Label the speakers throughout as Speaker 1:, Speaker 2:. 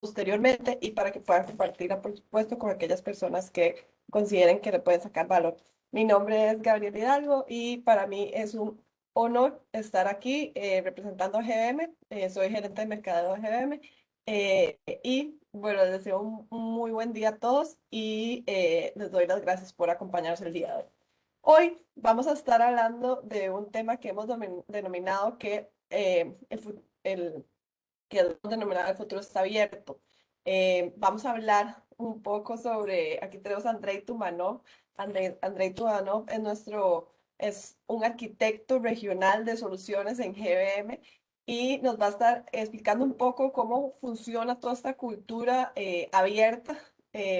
Speaker 1: posteriormente y para que puedan compartirla, por supuesto, con aquellas personas que consideren que le pueden sacar valor. Mi nombre es Gabriel Hidalgo y para mí es un honor estar aquí representando a GBM. Soy gerente de mercadeo de GBM. Y bueno, les deseo un muy buen día a todos y les doy las gracias por acompañarnos el día de hoy. Hoy vamos a estar hablando de un tema que hemos denominado que que es denominado el futuro está abierto. Vamos a hablar un poco sobre, aquí tenemos a Andrei Tumanov. Andrei Tumanov es un arquitecto regional de soluciones en GBM y nos va a estar explicando un poco cómo funciona toda esta cultura abierta,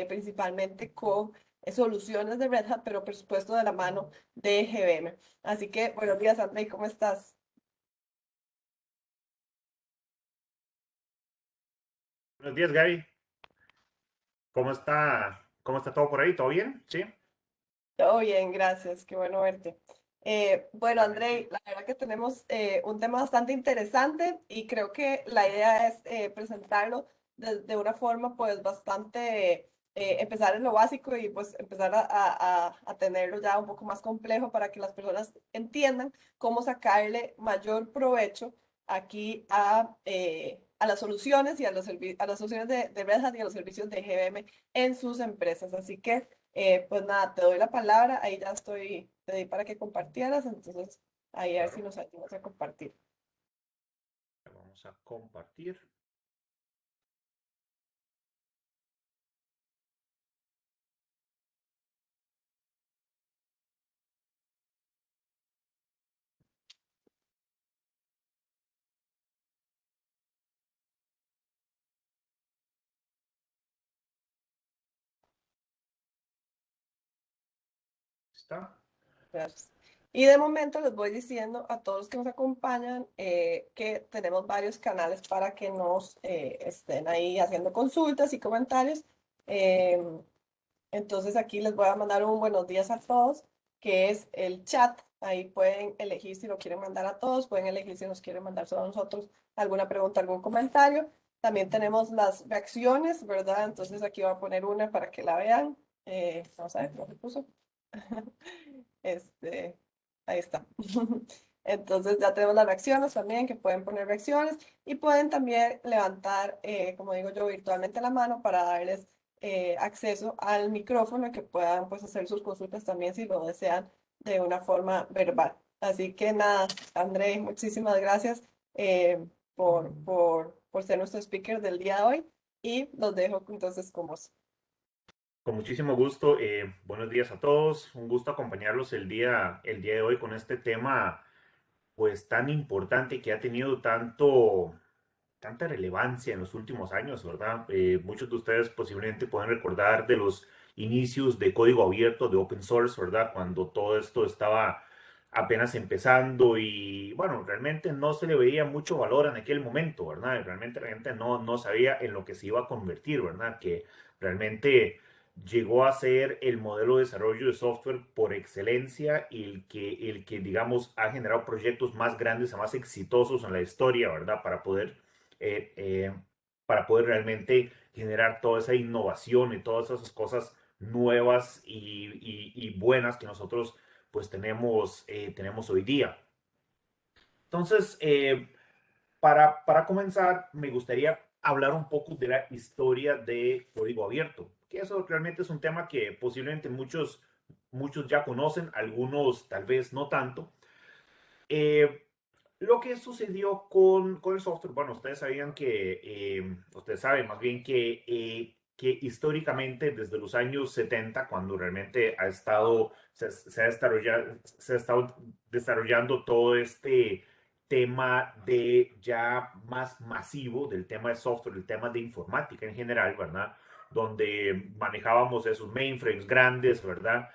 Speaker 1: principalmente con soluciones de Red Hat, pero por supuesto de la mano de GBM. Así que buenos días, Andrei, ¿cómo estás?
Speaker 2: Buenos días, Gaby. ¿Cómo está todo por ahí? ¿Todo bien? ¿Sí?
Speaker 1: Todo bien, gracias, qué bueno verte. Bueno,
Speaker 2: Igualmente.
Speaker 1: Andrei, la verdad que tenemos un tema bastante interesante y creo que la idea es presentarlo de una forma pues bastante, empezar en lo básico y pues empezar a tenerlo ya un poco más complejo para que las personas entiendan cómo sacarle mayor provecho aquí a las soluciones y a a las soluciones de Red Hat y a los servicios de GBM en sus empresas. Así que... pues nada, te doy la palabra, ahí ya estoy, te di para que compartieras, entonces ahí a ver si
Speaker 2: Claro.
Speaker 1: nos ayudas a compartir.
Speaker 2: Vamos a compartir. ¿Está?
Speaker 1: Gracias. Y de momento les voy diciendo a todos los que nos acompañan que tenemos varios canales para que nos estén ahí haciendo consultas y comentarios. Em, Entonces aquí les voy a mandar un buenos días a todos, que es el chat. Ahí pueden elegir si lo quieren mandar a todos, pueden elegir si nos quieren mandar solo a nosotros alguna pregunta, algún comentario. También tenemos las reacciones, ¿verdad? Entonces aquí voy a poner una para que la vean. Vamos a ver cómo se puso. Este, ahí está. Entonces ya tenemos las reacciones también, que pueden poner reacciones y pueden también levantar, como digo yo, virtualmente la mano para darles acceso al micrófono y que puedan pues hacer sus consultas también si lo desean de una forma verbal. Así que nada, André, muchísimas gracias por ser nuestro speaker del día de hoy y los dejo entonces con vos.
Speaker 2: Con muchísimo gusto. Buenos días a todos. Un gusto acompañarlos el día de hoy con este tema, pues tan importante que ha tenido tanta relevancia en los últimos años, ¿verdad? Muchos de ustedes posiblemente pueden recordar de los inicios de código abierto, de open source, ¿verdad? Cuando todo esto estaba apenas empezando y, bueno, realmente no se le veía mucho valor en aquel momento, ¿verdad? Realmente la gente no sabía en lo que se iba a convertir, ¿verdad? Que realmente llegó a ser el modelo de desarrollo de software por excelencia y el que digamos, ha generado proyectos más grandes y más exitosos en la historia, ¿verdad? Eh, eh, para poder realmente generar toda esa innovación y todas esas cosas nuevas y buenas que nosotros pues tenemos hoy día. Entonces, para comenzar, me gustaría hablar un poco de la historia de código abierto, que eso realmente es un tema que posiblemente muchos ya conocen, algunos tal vez no tanto. Eh, lo que sucedió con el software, bueno, ustedes saben más bien que históricamente desde los años 70, cuando realmente se ha estado desarrollando todo este tema de ya más masivo del tema de software, el tema de informática en general, ¿verdad? Donde manejábamos esos mainframes grandes, ¿verdad?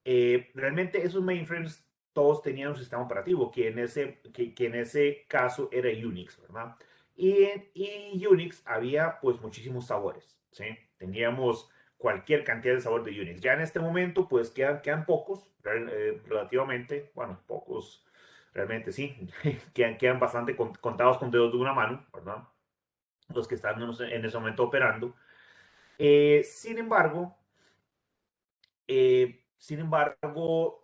Speaker 2: Realmente esos mainframes todos tenían un sistema operativo que en ese caso era Unix, ¿verdad? Y Unix había pues muchísimos sabores, ¿sí? Teníamos cualquier cantidad de sabor de Unix. Ya en este momento pues quedan pocos, relativamente, bueno, pocos, realmente sí, quedan bastante contados con dedos de una mano, ¿verdad? los que están en ese momento operando. Sin embargo,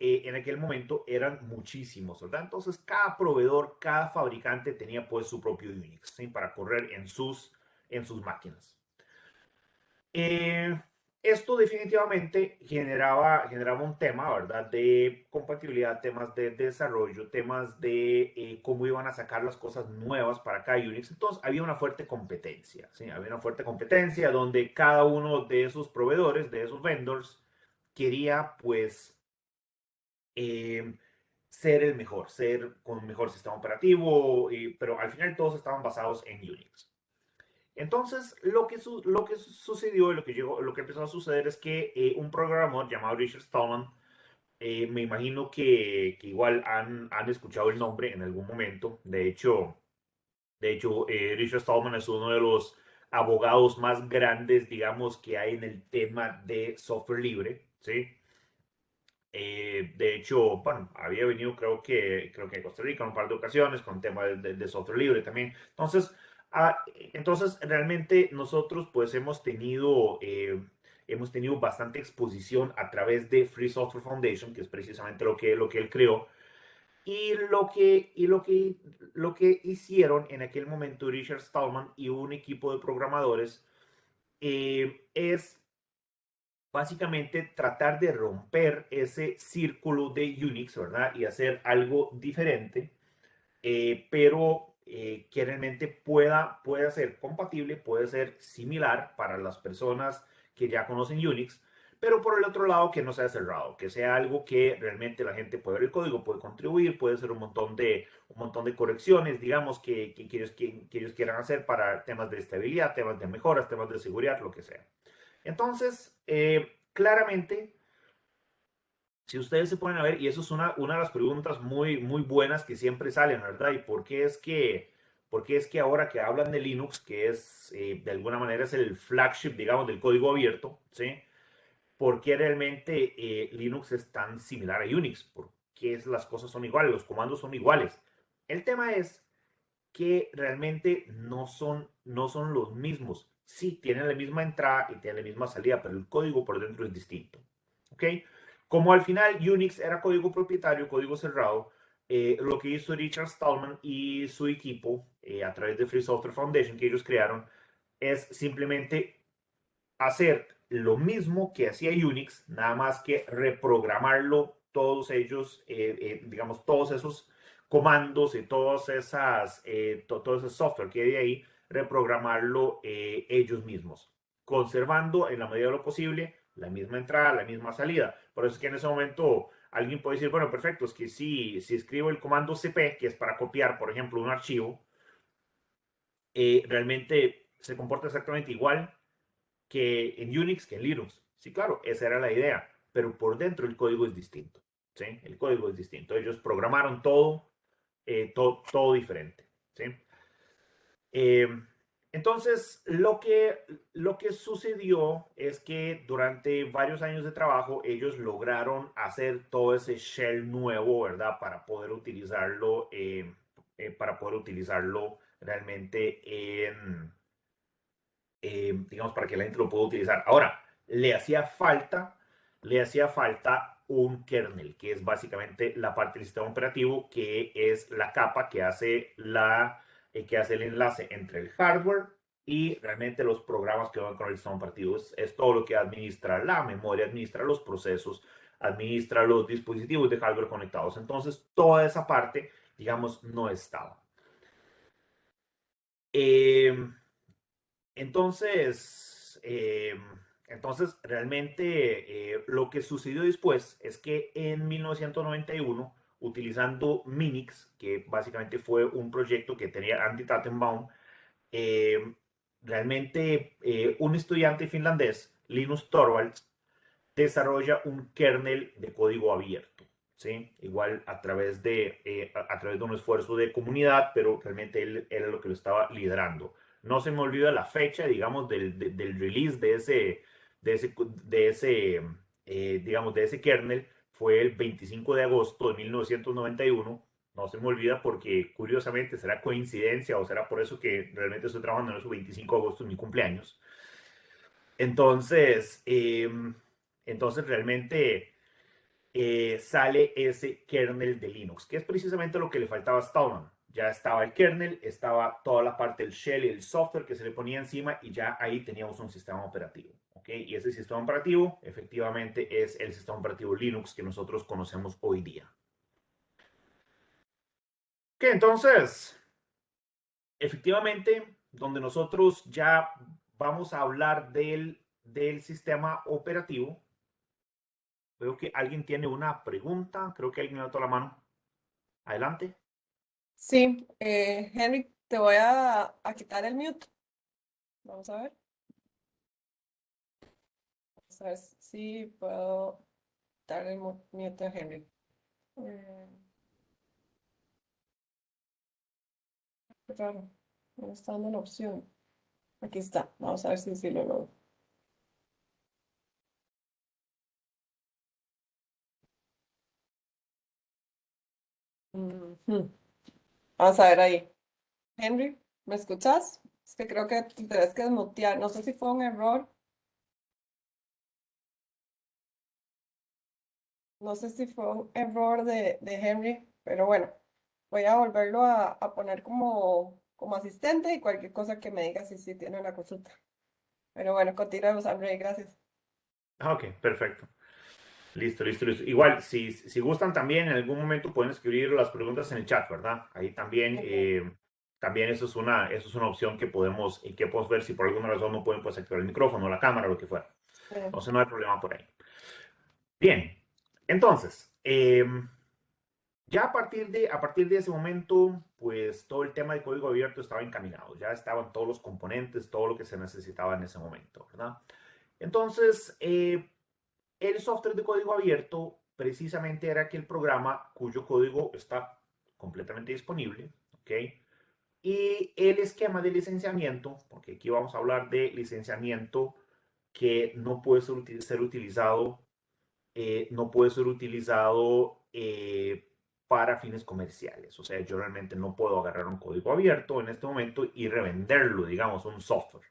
Speaker 2: en aquel momento eran muchísimos, ¿verdad? Entonces, cada proveedor, cada fabricante tenía pues su propio Unix, ¿sí? Para correr en sus máquinas. Eh, Esto definitivamente generaba un tema, ¿verdad? De compatibilidad, temas de desarrollo, temas de cómo iban a sacar las cosas nuevas para cada Unix. Entonces, había una fuerte competencia, ¿sí? Había una fuerte competencia donde cada uno de esos proveedores, de esos vendors, quería, pues, eh, ser el mejor, ser con un mejor sistema operativo, pero al final todos estaban basados en Unix. Entonces, lo que sucedió y lo que empezó a suceder es que un programador llamado Richard Stallman, me imagino que igual han escuchado el nombre en algún momento. De hecho, Richard Stallman es uno de los abogados más grandes, digamos, que hay en el tema de software libre, ¿sí? De hecho, bueno, había venido creo que a Costa Rica en un par de ocasiones con tema de software libre también. Entonces, realmente nosotros pues hemos tenido bastante exposición a través de Free Software Foundation, que es precisamente lo que él creó. Y lo que hicieron en aquel momento Richard Stallman y un equipo de programadores es básicamente tratar de romper ese círculo de Unix, ¿verdad? Y hacer algo diferente, pero que realmente pueda ser compatible, puede ser similar para las personas que ya conocen Unix, pero por el otro lado que no sea cerrado, que sea algo que realmente la gente puede ver el código, puede contribuir, puede ser un montón de correcciones, digamos, que ellos quieran hacer para temas de estabilidad, temas de mejoras, temas de seguridad, lo que sea. Entonces, claramente, si ustedes se ponen a ver, y eso es una de las preguntas muy, muy buenas que siempre salen, ¿verdad? ¿Y por qué es que ahora que hablan de Linux, que es, de alguna manera es el flagship, digamos, del código abierto, ¿sí? ¿Por qué realmente Linux es tan similar a Unix? ¿Por qué las cosas son iguales? Los comandos son iguales. El tema es que realmente no son los mismos. Sí, tienen la misma entrada y tienen la misma salida, pero el código por dentro es distinto. ¿Ok? Como al final Unix era código propietario, código cerrado, lo que hizo Richard Stallman y su equipo, a través de Free Software Foundation que ellos crearon, es simplemente hacer lo mismo que hacía Unix, nada más que reprogramarlo todos ellos, digamos, todos esos comandos y todo ese software que hay ahí, reprogramarlo ellos mismos, conservando en la medida de lo posible la misma entrada, la misma salida. Por eso es que en ese momento alguien puede decir, bueno, perfecto, es que si escribo el comando cp, que es para copiar, por ejemplo, un archivo, realmente se comporta exactamente igual que en Unix que en Linux. Sí, claro, esa era la idea, pero por dentro el código es distinto. ¿Sí? El código es distinto. Ellos programaron todo diferente. ¿Sí? Eh, entonces, lo que sucedió es que durante varios años de trabajo ellos lograron hacer todo ese shell nuevo, ¿verdad? Para poder utilizarlo realmente digamos, para que la gente lo pueda utilizar. Ahora, le hacía falta un kernel, que es básicamente la parte del sistema operativo, que es la capa que hace el enlace entre el hardware y realmente los programas que van con el sistema operativo. Es todo lo que administra la memoria, administra los procesos, administra los dispositivos de hardware conectados. Entonces, toda esa parte, digamos, no estaba. Eh, entonces, realmente lo que sucedió después es que en 1991, utilizando Minix, que básicamente fue un proyecto que tenía Andy Tattenbaum, eh, realmente un estudiante finlandés, Linus Torvalds, desarrolla un kernel de código abierto, ¿sí? Igual a través de un esfuerzo de comunidad, pero realmente él era lo que lo estaba liderando. No se me olvida la fecha, digamos, del release digamos, de ese kernel, fue el 25 de agosto de 1991, no se me olvida porque curiosamente será coincidencia o será por eso que realmente estoy trabajando en eso. 25 de agosto es mi cumpleaños. Entonces, entonces realmente sale ese kernel de Linux, que es precisamente lo que le faltaba a Stallman. Ya estaba el kernel, estaba toda la parte del shell y el software que se le ponía encima y ya ahí teníamos un sistema operativo. ¿Ok? Y ese sistema operativo efectivamente es el sistema operativo Linux que nosotros conocemos hoy día. ¿Ok? Entonces, efectivamente, donde nosotros ya vamos a hablar del sistema operativo. Veo que alguien tiene una pregunta. Creo que alguien levantó la mano. Adelante.
Speaker 1: Sí, Henry, te voy a quitar el mute. Vamos a ver. Vamos a ver si puedo darle el mute a Henry. Eh, Qué raro. No está dando la opción. Aquí está. Vamos a ver si lo logro. Ujú. Vamos a ver ahí. Henry, ¿me escuchas? Es que creo que te tenés que desmutear. No sé si fue un error. No sé si fue un error de Henry, pero bueno, voy a volverlo a poner como asistente y cualquier cosa que me diga si tiene una consulta. Pero bueno, continuemos, André, gracias.
Speaker 2: Ok, perfecto. Listo, listo, listo. Igual, si gustan también, en algún momento pueden escribir las preguntas en el chat, ¿verdad? Ahí también,
Speaker 1: Ujú.
Speaker 2: también eso es una opción que podemos ver si por alguna razón no pueden pues, activar el micrófono, la cámara, lo que fuera. Entonces no hay problema por ahí. Bien, entonces, ya a partir de ese momento, pues todo el tema de código abierto estaba encaminado, ya estaban todos los componentes, todo lo que se necesitaba en ese momento, ¿verdad? Entonces, el software de código abierto precisamente era aquel programa cuyo código está completamente disponible, ¿ok? Y el esquema de licenciamiento, porque aquí vamos a hablar de licenciamiento que no puede ser utilizado no puede ser utilizado para fines comerciales. O sea, yo realmente no puedo agarrar un código abierto en este momento y revenderlo, digamos, un software.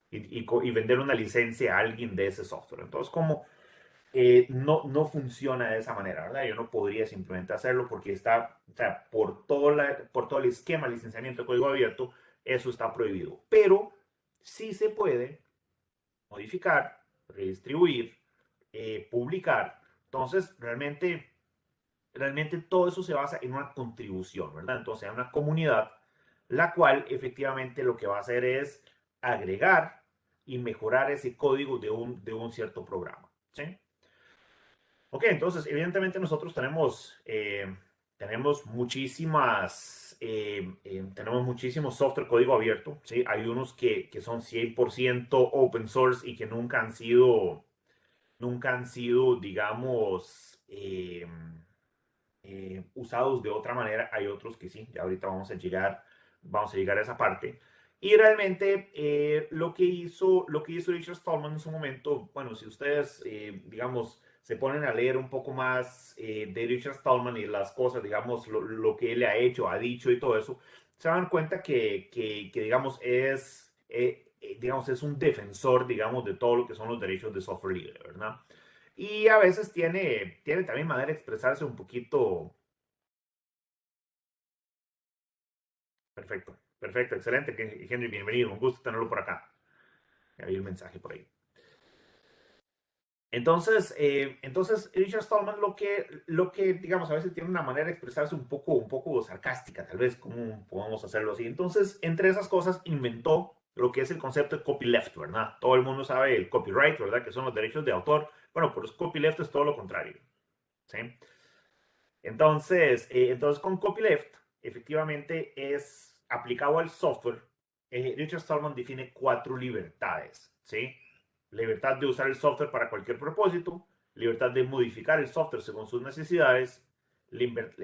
Speaker 2: Y vender una licencia a alguien de ese software. Entonces, como no funciona de esa manera, ¿verdad? Yo no podría simplemente hacerlo porque está, o sea, por todo el esquema de licenciamiento de código abierto, eso está prohibido. Pero sí se puede modificar, redistribuir, publicar. Entonces, realmente todo eso se basa en una contribución, ¿verdad? Entonces, hay una comunidad, la cual efectivamente lo que va a hacer es agregar y mejorar ese código de un cierto programa, ¿sí? Ok, entonces, evidentemente nosotros tenemos tenemos muchísimo software código abierto, ¿sí? Hay unos que son 100% open source y que nunca han sido, digamos, usados de otra manera. Hay otros que sí, ya ahorita vamos a llegar a esa parte. Y realmente lo que hizo Richard Stallman en su momento, bueno, si ustedes, digamos, se ponen a leer un poco más de Richard Stallman y las cosas, digamos, lo que él le ha hecho, ha dicho y todo eso, se dan cuenta que digamos, digamos, es un defensor, digamos, de todo lo que son los derechos de software libre, ¿verdad? Y a veces tiene también manera de expresarse un poquito. Perfecto, perfecto, excelente, Henry, bienvenido, un gusto tenerlo por acá. Había un mensaje por ahí. Entonces Richard Stallman digamos, a veces tiene una manera de expresarse un poco sarcástica, tal vez, como podemos hacerlo así. Entonces, entre esas cosas, inventó lo que es el concepto de copyleft, ¿verdad? Todo el mundo sabe el copyright, ¿verdad? Que son los derechos de autor. Bueno, pues copyleft es todo lo contrario, ¿sí? Entonces con copyleft, efectivamente es aplicado al software. Richard Stallman define 4 libertades, ¿sí? Libertad de usar el software para cualquier propósito, libertad de modificar el software según sus necesidades, libertad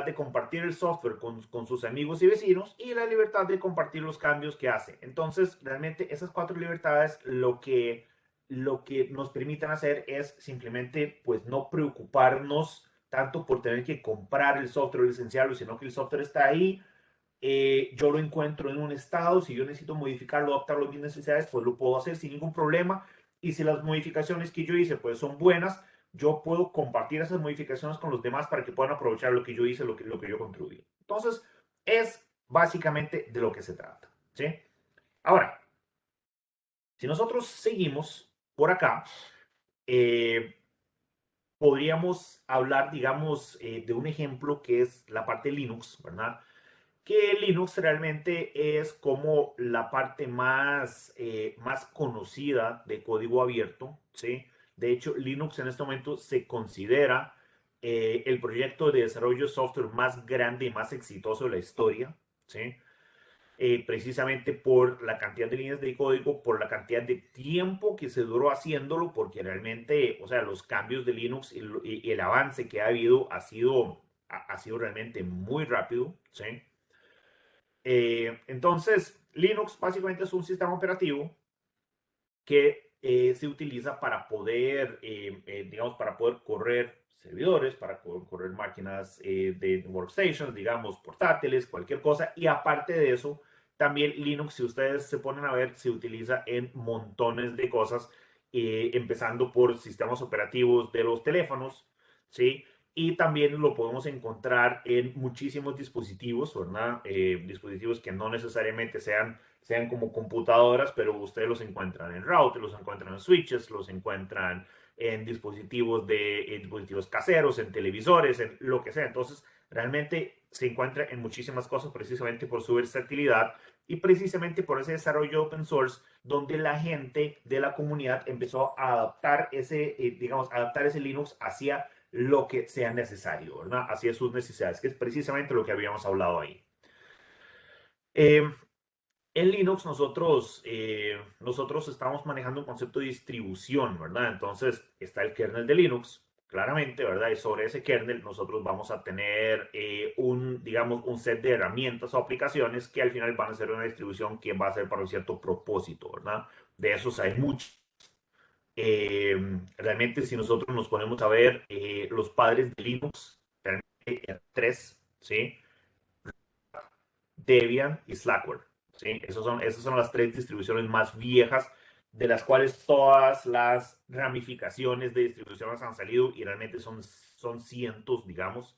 Speaker 2: de compartir el software con sus amigos y vecinos y la libertad de compartir los cambios que hace. Entonces, realmente esas 4 libertades lo que nos permiten hacer es simplemente pues no preocuparnos tanto por tener que comprar el software o licenciarlo, sino que el software está ahí. Yo lo encuentro en un estado, si yo necesito modificarlo, adaptarlo a mis necesidades, pues lo puedo hacer sin ningún problema. Y si las modificaciones que yo hice pues son buenas, yo puedo compartir esas modificaciones con los demás para que puedan aprovechar lo que yo hice, lo que yo contribuí. Entonces, es básicamente de lo que se trata, ¿sí? Ahora, si nosotros seguimos por acá, eh, podríamos hablar, digamos, de un ejemplo que es la parte de Linux, ¿verdad? Que Linux realmente es como la parte más conocida de código abierto, ¿sí? De hecho, Linux en este momento se considera el proyecto de desarrollo de software más grande y más exitoso de la historia, ¿sí? Precisamente por la cantidad de líneas de código, por la cantidad de tiempo que se duró haciéndolo, porque realmente, o sea, los cambios de Linux y el avance que ha habido ha sido realmente muy rápido, ¿sí? Entonces, Linux básicamente es un sistema operativo que se utiliza para poder, digamos, para poder correr servidores, para poder correr máquinas de workstations, digamos, portátiles, cualquier cosa. Y aparte de eso, también Linux, si ustedes se ponen a ver, se utiliza en montones de cosas, empezando por sistemas operativos de los teléfonos, ¿sí? Y también lo podemos encontrar en muchísimos dispositivos, ¿verdad? Dispositivos que no necesariamente sean como computadoras, pero ustedes los encuentran en routers, los encuentran en switches, los encuentran en dispositivos caseros, en televisores, en lo que sea. Entonces, realmente se encuentra en muchísimas cosas precisamente por su versatilidad y precisamente por ese desarrollo open source donde la gente de la comunidad empezó a adaptar digamos, adaptar ese Linux hacia lo que sea necesario, ¿verdad? Hacia sus necesidades, que es precisamente lo que habíamos hablado ahí. Eh, en Linux nosotros estamos manejando un concepto de distribución, ¿verdad? Entonces está el kernel de Linux, claramente, ¿verdad? Y sobre ese kernel nosotros vamos a tener digamos, un set de herramientas o aplicaciones que al final van a ser una distribución que va a ser para un cierto propósito, ¿verdad? De esos hay muchos. Realmente si nosotros nos ponemos a ver los padres de Linux, realmente hay tres, ¿sí? Debian y Slackware. ¿Sí? Esas son las tres distribuciones más viejas, de las cuales todas las ramificaciones de distribuciones han salido y realmente son cientos, digamos.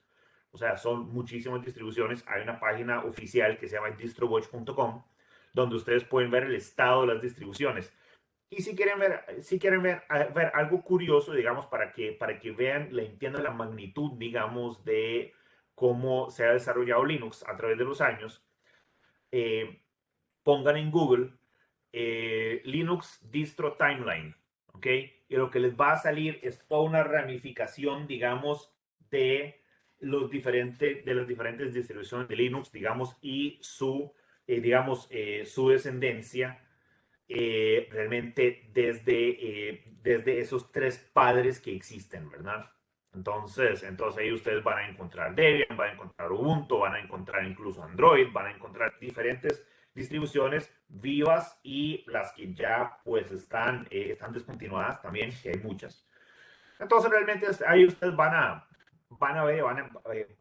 Speaker 2: O sea, son muchísimas distribuciones. Hay una página oficial que se llama distrowatch.com donde ustedes pueden ver el estado de las distribuciones. Y si quieren ver algo curioso, digamos, para que vean, le entiendan la magnitud, digamos, de cómo se ha desarrollado Linux a través de los años, eh, pongan en Google Linux Distro Timeline, ¿ok? Y lo que les va a salir es toda una ramificación, digamos, de las diferentes distribuciones de Linux, digamos, y su descendencia realmente desde esos tres padres que existen, ¿verdad? Entonces ahí ustedes van a encontrar Debian, van a encontrar Ubuntu, van a encontrar incluso Android, van a encontrar diferentes distribuciones vivas y las que ya pues están descontinuadas también, que hay muchas. Entonces realmente ahí ustedes van a ver,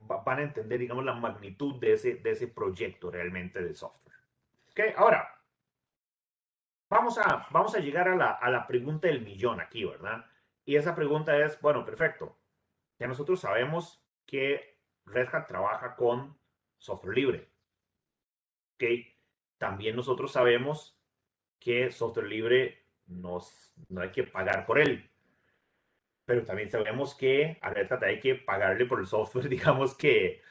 Speaker 2: van a entender, digamos, la magnitud de ese proyecto realmente de software. ¿Ok? Ahora, vamos a llegar a la pregunta del millón aquí, ¿verdad? Y esa pregunta es, bueno, perfecto. Ya nosotros sabemos que Red Hat trabaja con software libre, ¿ok? También nosotros sabemos que software libre no hay que pagar por él, pero también sabemos que a Red Hat hay que pagarle por el software, digamos, que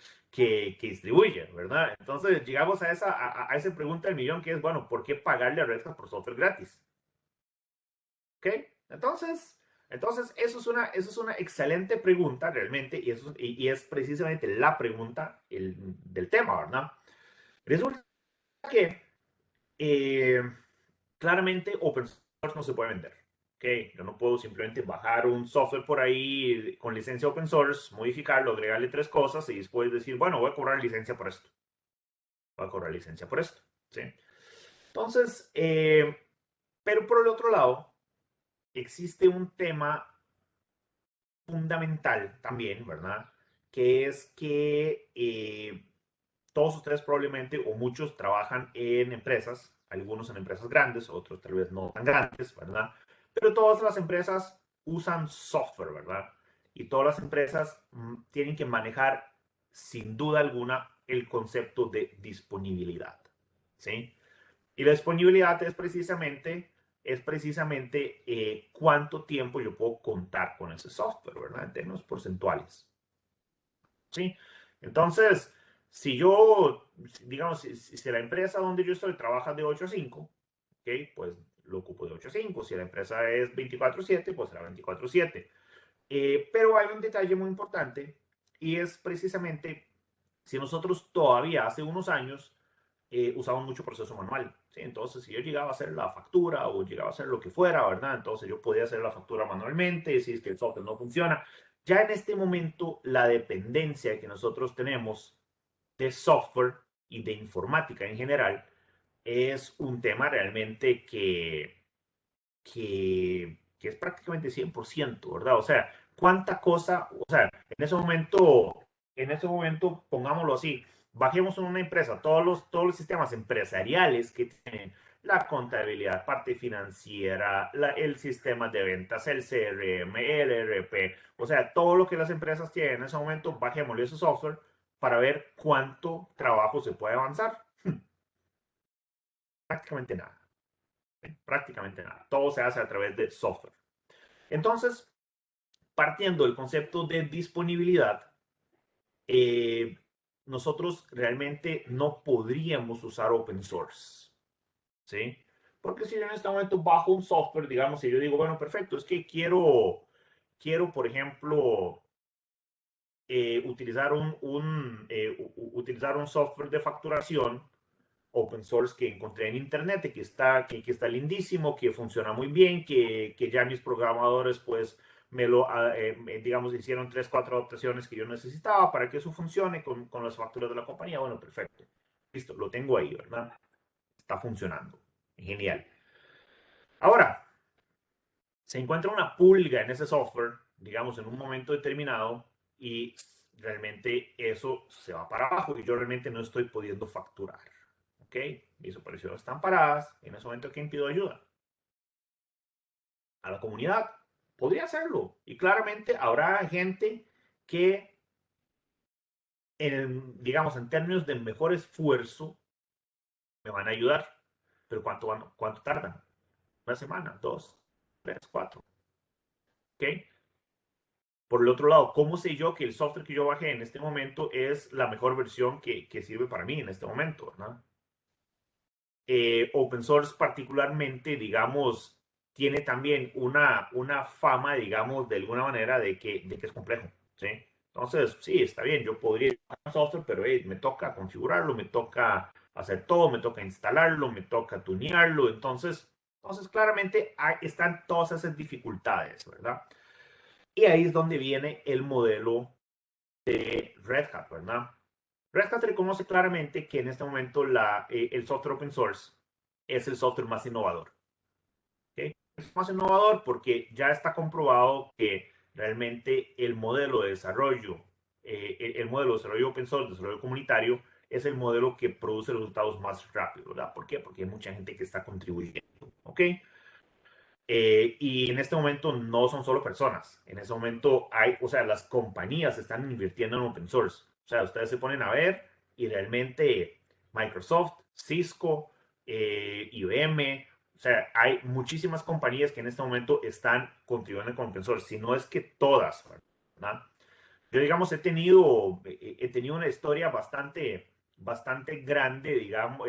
Speaker 2: distribuye, ¿verdad? Entonces llegamos a esa pregunta del millón que es, bueno, ¿por qué pagarle a Red Hat por software gratis? ¿Ok? Entonces eso es una excelente pregunta realmente y es precisamente la pregunta del tema, ¿verdad? Resulta que eh, claramente open source no se puede vender. ¿Ok? Yo no puedo simplemente bajar un software por ahí con licencia open source, modificarlo, agregarle tres cosas y después decir, bueno, voy a cobrar licencia por esto. Voy a cobrar licencia por esto. ¿Sí? Entonces, pero por el otro lado, existe un tema fundamental también, ¿verdad? que es que todos ustedes probablemente o muchos trabajan en empresas, algunos en empresas grandes, otros tal vez no tan grandes, ¿verdad? Pero todas las empresas usan software, ¿verdad? Y todas las empresas tienen que manejar sin duda alguna el concepto de disponibilidad, ¿sí? Y la disponibilidad es precisamente cuánto tiempo yo puedo contar con ese software, ¿verdad? En términos porcentuales. ¿Sí? Entonces, si yo, digamos, si la empresa donde yo estoy trabaja de 8 a 5, ¿ok? Pues lo ocupo de 8 a 5. Si la empresa es 24/7, pues será 24/7. Pero hay un detalle muy importante y es precisamente si nosotros todavía hace unos años usamos mucho proceso manual, ¿sí? Entonces, si yo llegaba a hacer la factura o llegaba a hacer lo que fuera, ¿verdad? Entonces yo podía hacer la factura manualmente, si es que el software no funciona. Ya en este momento, la dependencia que nosotros tenemos de software y de informática en general es un tema realmente que es prácticamente 100%, ¿verdad? O sea, cuánta cosa, o sea, en ese momento, pongámoslo así, bajemos en una empresa, todos los sistemas empresariales que tienen la contabilidad, parte financiera, el sistema de ventas, el CRM, el ERP, o sea, todo lo que las empresas tienen en ese momento, bajémosle ese software para ver cuánto trabajo se puede avanzar. Prácticamente nada, prácticamente nada. Todo se hace a través de software. Entonces, partiendo del concepto de disponibilidad, eh, nosotros realmente no podríamos usar open source, ¿sí? Porque si yo en este momento bajo un software, digamos, y yo digo, bueno, perfecto, es que quiero por ejemplo, utilizar un software de facturación open source que encontré en internet, que está lindísimo, que funciona muy bien, que ya mis programadores pues digamos, hicieron 3, 4 adaptaciones que yo necesitaba para que eso funcione con las facturas de la compañía. Bueno, perfecto. Listo, lo tengo ahí, ¿verdad? Está funcionando. Genial. Ahora, se encuentra una pulga en ese software, digamos, en un momento determinado y realmente eso se va para abajo y yo realmente no estoy pudiendo facturar. ¿Ok? Mis operaciones están paradas. En ese momento, ¿quién pido ayuda? A la comunidad. Podría hacerlo. Y claramente habrá gente que, digamos, en términos de mejor esfuerzo, me van a ayudar. Pero ¿cuánto tardan? Una semana, dos, tres, cuatro. ¿Ok? Por el otro lado, ¿cómo sé yo que el software que yo bajé en este momento es la mejor versión que sirve para mí en este momento? ¿No? Open source particularmente, digamos, tiene también una fama, digamos, de alguna manera de que es complejo, ¿sí? Entonces, sí, está bien, yo podría usar software, pero me toca configurarlo, me toca hacer todo, me toca instalarlo, me toca tunearlo, entonces claramente están todas esas dificultades, ¿verdad? Y ahí es donde viene el modelo de Red Hat, ¿verdad? Red Hat reconoce claramente que en este momento el software open source es el software más innovador. ¿Okay? Es más innovador porque ya está comprobado que realmente el modelo de desarrollo, el modelo de desarrollo open source, desarrollo comunitario, es el modelo que produce resultados más rápido, ¿verdad? ¿Por qué? Porque hay mucha gente que está contribuyendo, ¿ok? Y en este momento no son solo personas. En este momento hay, o sea, las compañías están invirtiendo en open source. O sea, ustedes se ponen a ver y realmente Microsoft, Cisco, IBM, o sea, hay muchísimas compañías que en este momento están contribuyendo con open source. Si no es que todas, ¿verdad? Yo, digamos, he tenido una historia bastante grande, digamos,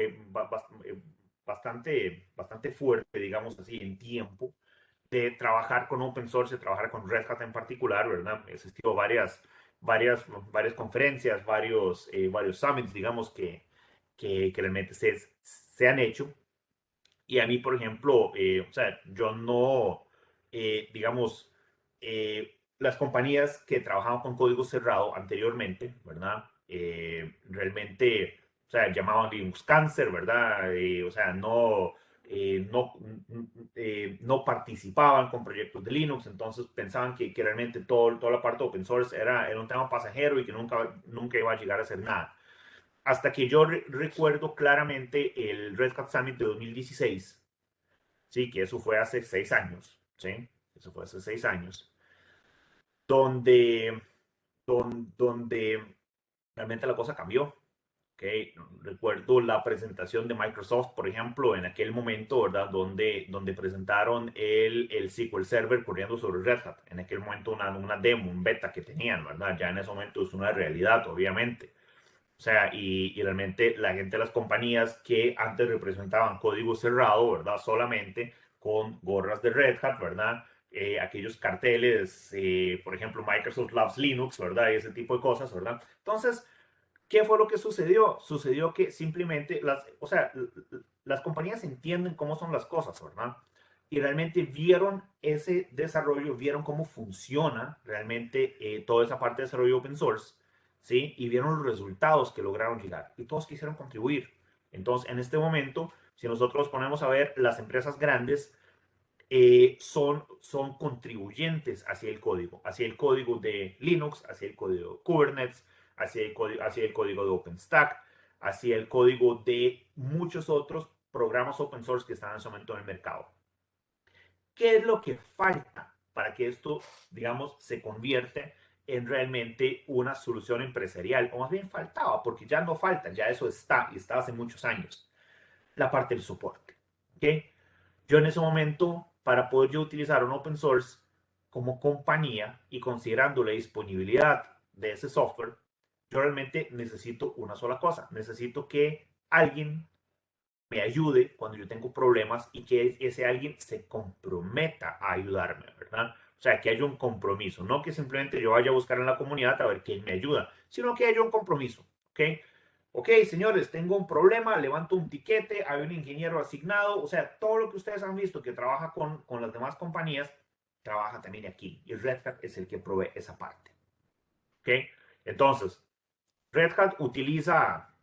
Speaker 2: bastante fuerte, digamos así, en tiempo de trabajar con open source, de trabajar con Red Hat en particular, ¿verdad? He asistido a varias conferencias, varios summits, digamos, que realmente se han hecho. Y a mí, por ejemplo, o sea, yo no, digamos, las compañías que trabajaban con código cerrado anteriormente, ¿verdad? Realmente, o sea, llamaban Linux Cancer, ¿verdad? O sea, no, no participaban con proyectos de Linux, entonces pensaban que realmente toda la parte open source era un tema pasajero y que nunca iba a llegar a ser nada. Hasta que yo recuerdo claramente el Red Hat Summit de 2016, sí, que eso fue hace 6 años, sí, eso fue hace 6 años, donde, donde realmente la cosa cambió. Okay. Recuerdo la presentación de Microsoft, por ejemplo, en aquel momento, ¿verdad? Donde presentaron el SQL Server corriendo sobre Red Hat. En aquel momento una demo, un beta que tenían, ¿verdad? Ya en ese momento es una realidad, obviamente. O sea, y realmente la gente de las compañías que antes representaban código cerrado, ¿verdad? Solamente con gorras de Red Hat, ¿verdad? Aquellos carteles, por ejemplo, Microsoft Loves Linux, ¿verdad? Y ese tipo de cosas, ¿verdad? Entonces, ¿qué fue lo que sucedió? Sucedió que simplemente o sea, las compañías entienden cómo son las cosas, ¿verdad? Y realmente vieron ese desarrollo, vieron cómo funciona realmente toda esa parte de desarrollo open source, ¿sí? Y vieron los resultados que lograron llegar. Y todos quisieron contribuir. Entonces, en este momento, si nosotros ponemos a ver las empresas grandes, son contribuyentes hacia el código de Linux, hacia el código de Kubernetes, hacia el código de OpenStack, hacia el código de muchos otros programas open source que están en ese momento en el mercado. ¿Qué es lo que falta para que esto, digamos, se convierte en realmente una solución empresarial? O más bien faltaba, porque ya no falta, ya eso está y está hace muchos años. La parte del soporte. ¿Ok? Yo en ese momento, para poder yo utilizar un open source como compañía y considerando la disponibilidad de ese software, yo realmente necesito una sola cosa. Necesito que alguien me ayude cuando yo tengo problemas y que ese alguien se comprometa a ayudarme, ¿verdad? O sea, que haya un compromiso, no que simplemente yo vaya a buscar en la comunidad a ver quién me ayuda, sino que haya un compromiso, ¿ok? Ok, señores, tengo un problema, levanto un tiquete, hay un ingeniero asignado, o sea, todo lo que ustedes han visto que trabaja con las demás compañías, trabaja también aquí. Y Red Hat es el que provee esa parte, ¿ok? Entonces, Red Hat utiliza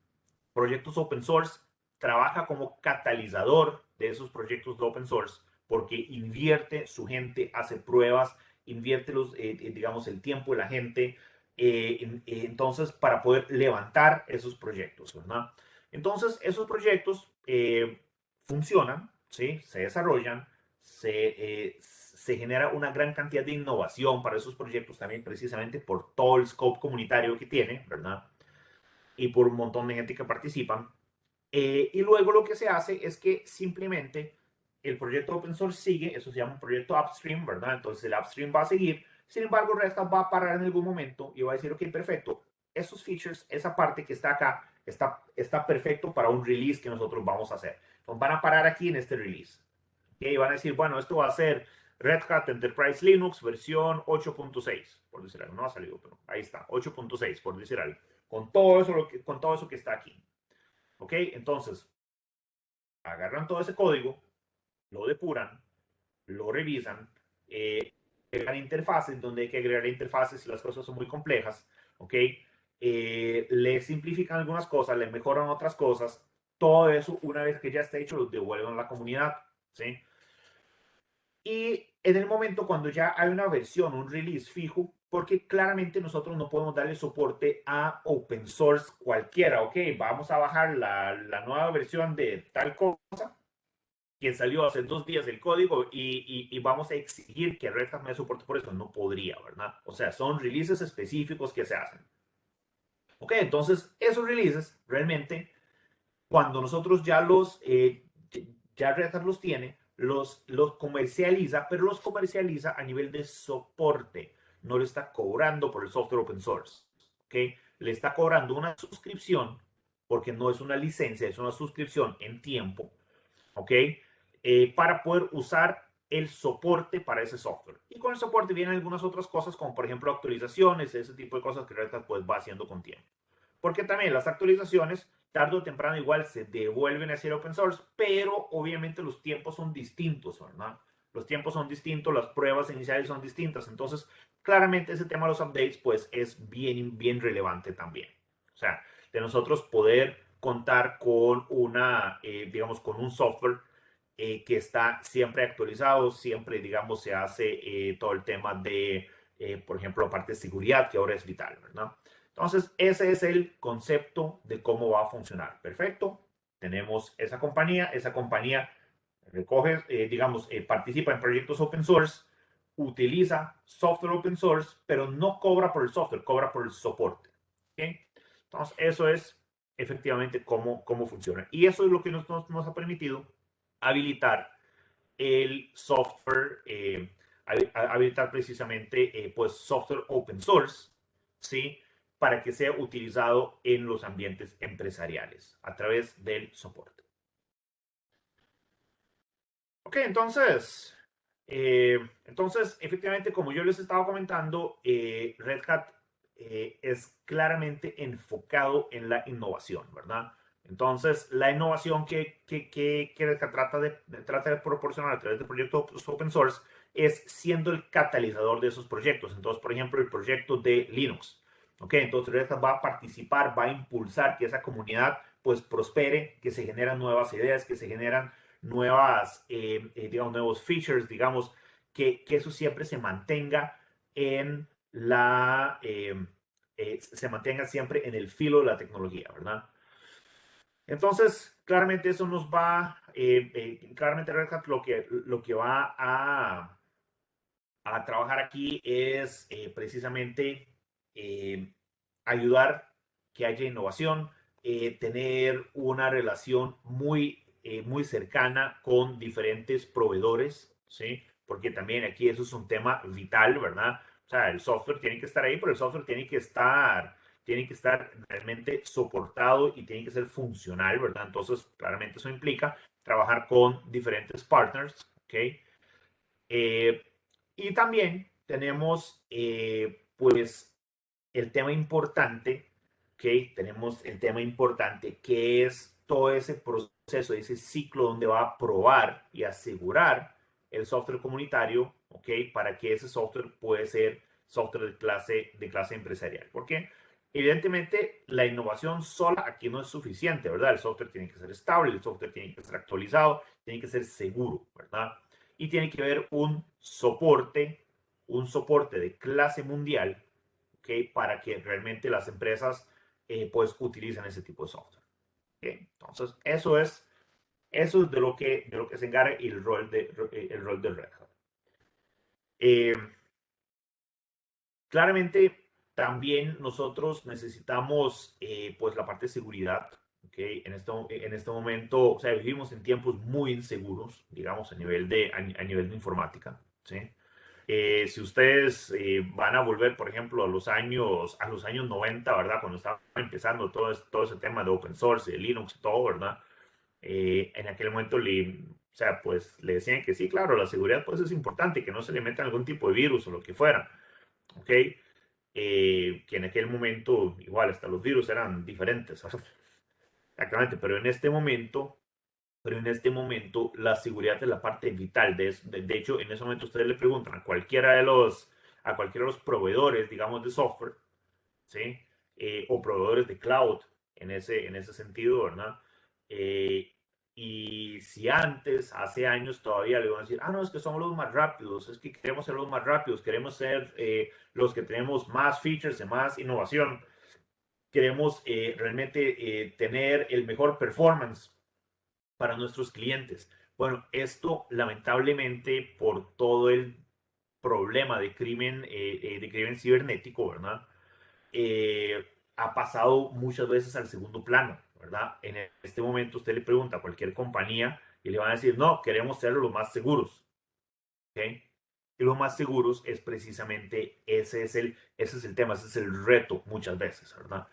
Speaker 2: proyectos open source, trabaja como catalizador de esos proyectos de open source porque invierte su gente, hace pruebas, invierte digamos, el tiempo de la gente, entonces para poder levantar esos proyectos, ¿verdad? Entonces esos proyectos funcionan, ¿sí? Se desarrollan, se genera una gran cantidad de innovación para esos proyectos también precisamente por todo el scope comunitario que tiene, ¿verdad? Y por un montón de gente que participan. Y luego lo que se hace es que simplemente el proyecto open source sigue, eso se llama un proyecto upstream, ¿verdad? Entonces el upstream va a seguir, sin embargo Red Hat va a parar en algún momento y va a decir, ok, perfecto, esos features, esa parte que está acá, está perfecto para un release que nosotros vamos a hacer. Entonces van a parar aquí en este release. Y van a decir, bueno, esto va a ser Red Hat Enterprise Linux versión 8.6, por decir algo, no ha salido, pero ahí está, 8.6, por decir algo, con todo eso que está aquí. ¿Ok? Entonces, agarran todo ese código, lo depuran, lo revisan, agregan interfaces donde hay que agregar interfaces si las cosas son muy complejas, ¿ok? Le simplifican algunas cosas, le mejoran otras cosas, todo eso una vez que ya está hecho lo devuelven a la comunidad, ¿sí? Y en el momento cuando ya hay una versión, un release fijo, porque claramente nosotros no podemos darle soporte a open source cualquiera, ok, vamos a bajar la nueva versión de tal cosa que salió hace 2 días el código y vamos a exigir que Red Hat me dé soporte por eso. No podría, ¿verdad? O sea, son releases específicos que se hacen. Ok, entonces esos releases realmente, cuando nosotros ya Red Hat los tiene, los comercializa, pero los comercializa a nivel de soporte. No le está cobrando por el software open source. ¿Ok? Le está cobrando una suscripción, porque no es una licencia, es una suscripción en tiempo. ¿Ok? Para poder usar el soporte para ese software. Y con el soporte vienen algunas otras cosas, como por ejemplo actualizaciones, ese tipo de cosas que Red Hat pues va haciendo con tiempo. Porque también las actualizaciones, tarde o temprano igual se devuelven hacia el open source, pero obviamente los tiempos son distintos, ¿verdad? Los tiempos son distintos, las pruebas iniciales son distintas, entonces claramente ese tema de los updates pues es bien, bien relevante también. O sea, de nosotros poder contar con digamos, con un software que está siempre actualizado, siempre, digamos, se hace todo el tema de, por ejemplo, la parte de seguridad, que ahora es vital, ¿verdad? Entonces, ese es el concepto de cómo va a funcionar. Perfecto. Tenemos esa compañía recoge, digamos, participa en proyectos open source, utiliza software open source, pero no cobra por el software, cobra por el soporte. ¿Okay? Entonces, eso es efectivamente cómo funciona. Y eso es lo que nos ha permitido habilitar el software, habilitar precisamente pues software open source, ¿sí? Para que sea utilizado en los ambientes empresariales a través del soporte. Ok, entonces, efectivamente, como yo les estaba comentando, Red Hat es claramente enfocado en la innovación, ¿verdad? Entonces, la innovación que Red Hat trata de proporcionar a través de proyectos open source es siendo el catalizador de esos proyectos. Entonces, por ejemplo, el proyecto de Linux. Ok, entonces Red Hat va a participar, va a impulsar que esa comunidad pues prospere, que se generan nuevas ideas, que se generan digamos, nuevos features, digamos, que eso siempre se mantenga en se mantenga siempre en el filo de la tecnología, ¿verdad? Entonces, claramente eso nos va, claramente Red Hat lo que va a trabajar aquí es precisamente eh, ayudar que haya innovación, tener una relación muy cercana con diferentes proveedores, ¿sí? Porque también aquí eso es un tema vital, ¿verdad? O sea, el software tiene que estar ahí, pero el software tiene que estar realmente soportado y tiene que ser funcional, ¿verdad? Entonces, claramente eso implica trabajar con diferentes partners, ¿ok? Eh, y también tenemos, pues, el tema importante, ¿ok? Tenemos el tema importante que es todo ese proceso, ese ciclo donde va a probar y asegurar el software comunitario, ¿ok? Para que ese software puede ser software de clase empresarial. Porque evidentemente la innovación sola aquí no es suficiente, ¿verdad? El software tiene que ser estable, el software tiene que ser actualizado, tiene que ser seguro, ¿verdad? Y tiene que haber un soporte de clase mundial, ¿okay? Para que realmente las empresas pues utilicen ese tipo de software. ¿Okay? Entonces, eso es de lo que se encarga el rol de Red Hat. Eh, Claramente, también nosotros necesitamos pues la parte de seguridad. ¿Okay? En este momento, o sea, vivimos en tiempos muy inseguros, digamos, a nivel de informática. ¿Sí? Si ustedes van a volver, por ejemplo, a los años 90, ¿verdad? Cuando estaba empezando todo ese tema de open source, de Linux y todo, ¿verdad? En aquel momento o sea, pues le decían que sí, claro, la seguridad pues es importante, que no se le meta algún tipo de virus o lo que fuera, ¿ok? Que en aquel momento, igual, hasta los virus eran diferentes, ¿verdad? Exactamente, pero en este momento la seguridad es la parte vital. De hecho, en ese momento ustedes le preguntan a cualquiera de los proveedores, digamos, de software, ¿sí? O proveedores de cloud, en ese sentido, ¿verdad? Eh, y si antes, hace años todavía le van a decir, ah, no, es que somos los más rápidos, es que queremos ser los más rápidos, queremos ser los que tenemos más features y más innovación, queremos realmente tener el mejor performance para nuestros clientes. Bueno, esto lamentablemente por todo el problema de crimen cibernético, ¿verdad? Ha pasado muchas veces al segundo plano, ¿verdad? En este momento usted le pregunta a cualquier compañía y le van a decir, no, queremos ser los más seguros, ¿ok? Y los más seguros es precisamente, ese es el tema, ese es el reto muchas veces, ¿verdad?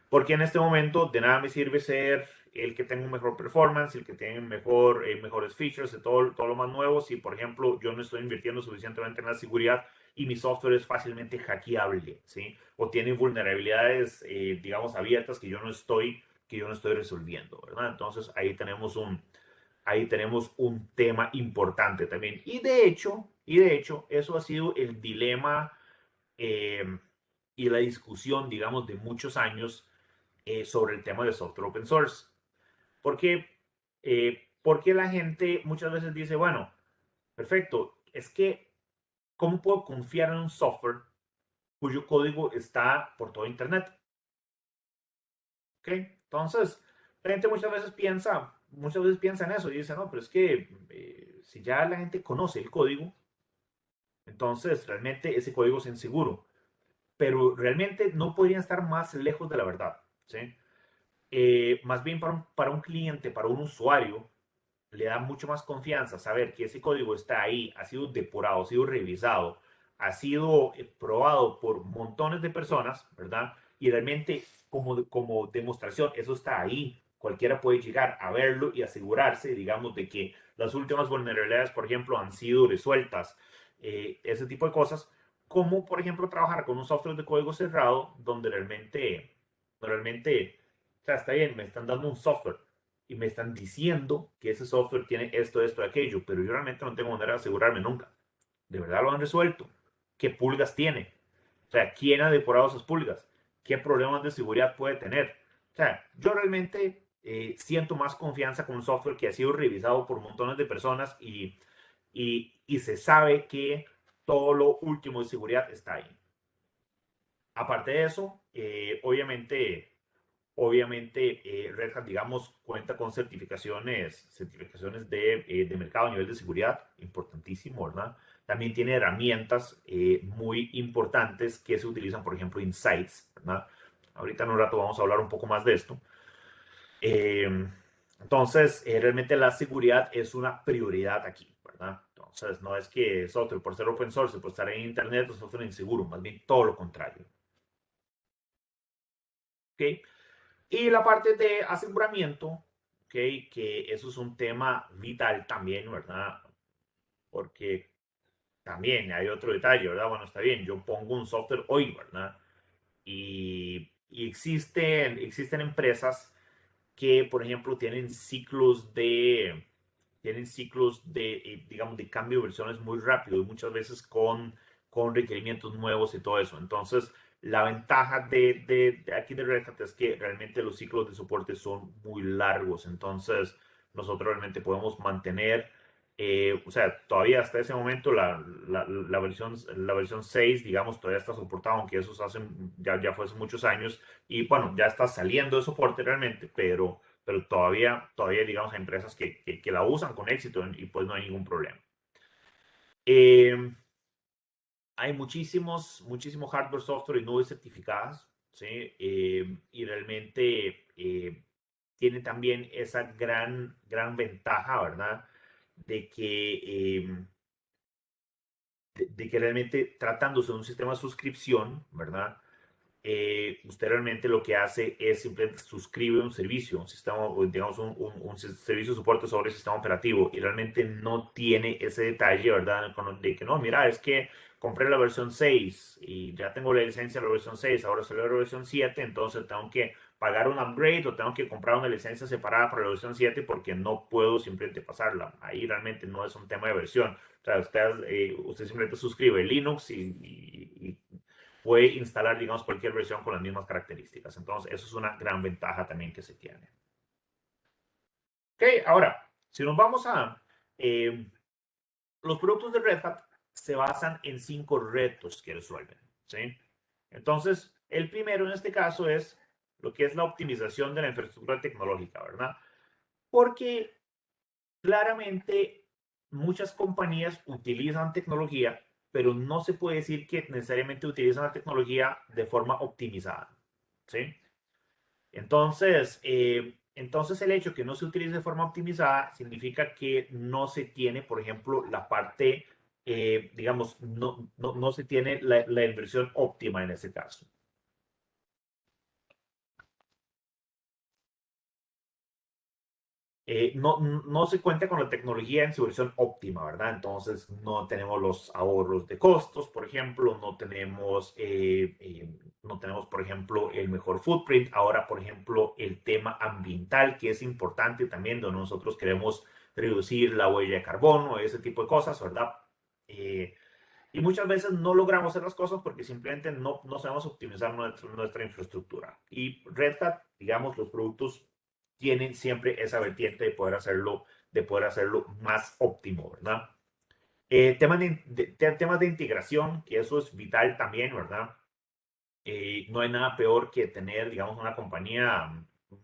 Speaker 2: Porque en este momento de nada me sirve ser el que tenga un mejor performance, el que tenga mejores features, todo lo más nuevo, si por ejemplo yo no estoy invirtiendo suficientemente en la seguridad y mi software es fácilmente hackeable, ¿sí? O tiene vulnerabilidades, digamos, abiertas que yo no estoy resolviendo, ¿verdad? Entonces ahí tenemos un tema importante también. Y de hecho, eso ha sido el dilema eh, y la discusión, digamos, de muchos años sobre el tema de software open source. Porque, Porque la gente muchas veces dice, bueno, perfecto, es que, ¿cómo puedo confiar en un software cuyo código está por todo Internet? ¿Ok? Entonces, la gente muchas veces piensa en eso y dice, no, pero es que si ya la gente conoce el código, entonces realmente ese código es inseguro. Pero realmente no podrían estar más lejos de la verdad, ¿sí? Más bien para un cliente, para un usuario, le da mucho más confianza saber que ese código está ahí, ha sido depurado, ha sido revisado, ha sido probado por montones de personas, ¿verdad? Y realmente como demostración, eso está ahí. Cualquiera puede llegar a verlo y asegurarse, digamos, de que las últimas vulnerabilidades, por ejemplo, han sido resueltas. Ese tipo de cosas, como por ejemplo trabajar con un software de código cerrado donde realmente, o sea, está bien, me están dando un software y me están diciendo que ese software tiene esto, esto, aquello, pero yo realmente no tengo manera de asegurarme nunca. ¿De verdad lo han resuelto? ¿Qué pulgas tiene? O sea, ¿quién ha depurado esas pulgas? ¿Qué problemas de seguridad puede tener? O sea, yo realmente siento más confianza con un software que ha sido revisado por montones de personas y se sabe que todo lo último de seguridad está ahí. Aparte de eso, obviamente, Red Hat, digamos, cuenta con certificaciones de mercado a nivel de seguridad, importantísimo, ¿verdad? También tiene herramientas muy importantes que se utilizan, por ejemplo, Insights, ¿verdad? Ahorita en un rato vamos a hablar un poco más de esto. Eh, entonces, realmente la seguridad es una prioridad aquí, ¿verdad? Entonces, no es que software por ser open source, por estar en Internet, es software inseguro, más bien todo lo contrario. ¿Ok? Y la parte de aseguramiento, ¿ok? Que eso es un tema vital también, ¿verdad? Porque también hay otro detalle, ¿verdad? Bueno, está bien, yo pongo un software hoy, ¿verdad? Y existen empresas que, por ejemplo, tienen ciclos de, digamos, de cambio de versiones muy rápidos, muchas veces con requerimientos nuevos y todo eso. Entonces, la ventaja de aquí de Red Hat es que realmente los ciclos de soporte son muy largos. Entonces, nosotros realmente podemos mantener, o sea, todavía hasta ese momento la versión 6, digamos, todavía está soportada, aunque eso ya fue hace muchos años. Y bueno, ya está saliendo de soporte realmente, pero todavía digamos, hay empresas que la usan con éxito y pues no hay ningún problema. Eh, Hay muchísimo hardware, software y nubes certificadas, ¿sí? Y realmente tiene también esa gran ventaja, ¿verdad? De que, de que realmente tratándose de un sistema de suscripción, ¿verdad? Usted realmente lo que hace es simplemente suscribe un servicio, un sistema, digamos, un servicio de soporte sobre el sistema operativo y realmente no tiene ese detalle, ¿verdad? De que no, mira, es que compré la versión 6 y ya tengo la licencia de la versión 6, ahora salió la versión 7, entonces tengo que pagar un upgrade o tengo que comprar una licencia separada para la versión 7 porque no puedo simplemente pasarla. Ahí realmente no es un tema de versión. O sea, usted simplemente suscribe Linux y puede instalar, digamos, cualquier versión con las mismas características. Entonces, eso es una gran ventaja también que se tiene. Ok, ahora, si nos vamos a... eh, los productos de Red Hat se basan en 5 retos que resuelven, ¿sí? Entonces, el primero en este caso es lo que es la optimización de la infraestructura tecnológica, ¿verdad? Porque claramente muchas compañías utilizan tecnología, pero no se puede decir que necesariamente utilizan la tecnología de forma optimizada, ¿sí? Entonces el hecho de que no se utilice de forma optimizada significa que no se tiene, por ejemplo, la parte, digamos, no se tiene la inversión óptima en ese caso. No se cuenta con la tecnología en su versión óptima, ¿verdad? Entonces no tenemos los ahorros de costos, por ejemplo, no tenemos, por ejemplo, el mejor footprint. Ahora, por ejemplo, el tema ambiental, que es importante también, donde nosotros queremos reducir la huella de carbono, ese tipo de cosas, ¿verdad? Eh, y muchas veces no logramos hacer las cosas porque simplemente no sabemos optimizar nuestra infraestructura. Y Red Hat, digamos, los productos tienen siempre esa vertiente de poder hacerlo de poder hacerlo más óptimo, ¿verdad? Temas de integración, que eso es vital también, ¿verdad? No hay nada peor que tener, digamos, una compañía,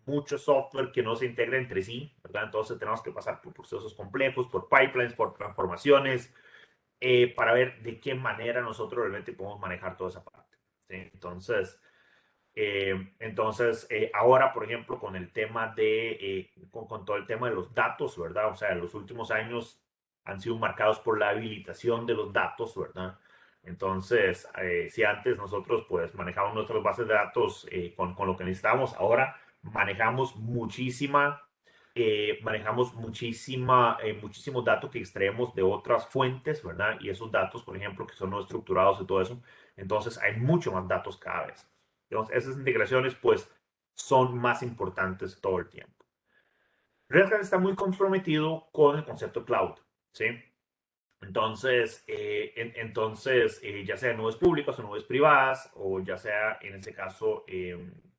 Speaker 2: mucho software que no se integra entre sí, ¿verdad? Entonces tenemos que pasar por procesos complejos, por pipelines, por transformaciones, para ver de qué manera nosotros realmente podemos manejar toda esa parte. ¿Sí? Ahora, por ejemplo, con el tema con todo el tema de los datos, ¿verdad? O sea, los últimos años han sido marcados por la habilitación de los datos, ¿verdad? Entonces, si antes nosotros pues manejábamos nuestras bases de datos con lo que necesitábamos, ahora muchísimos datos que extraemos de otras fuentes, ¿verdad? Y esos datos, por ejemplo, que son no estructurados y todo eso, entonces hay mucho más datos cada vez. Entonces, esas integraciones, pues, son más importantes todo el tiempo. Red Hat está muy comprometido con el concepto cloud, ¿sí? Ya sea nubes públicas o nubes privadas, o ya sea, en este caso,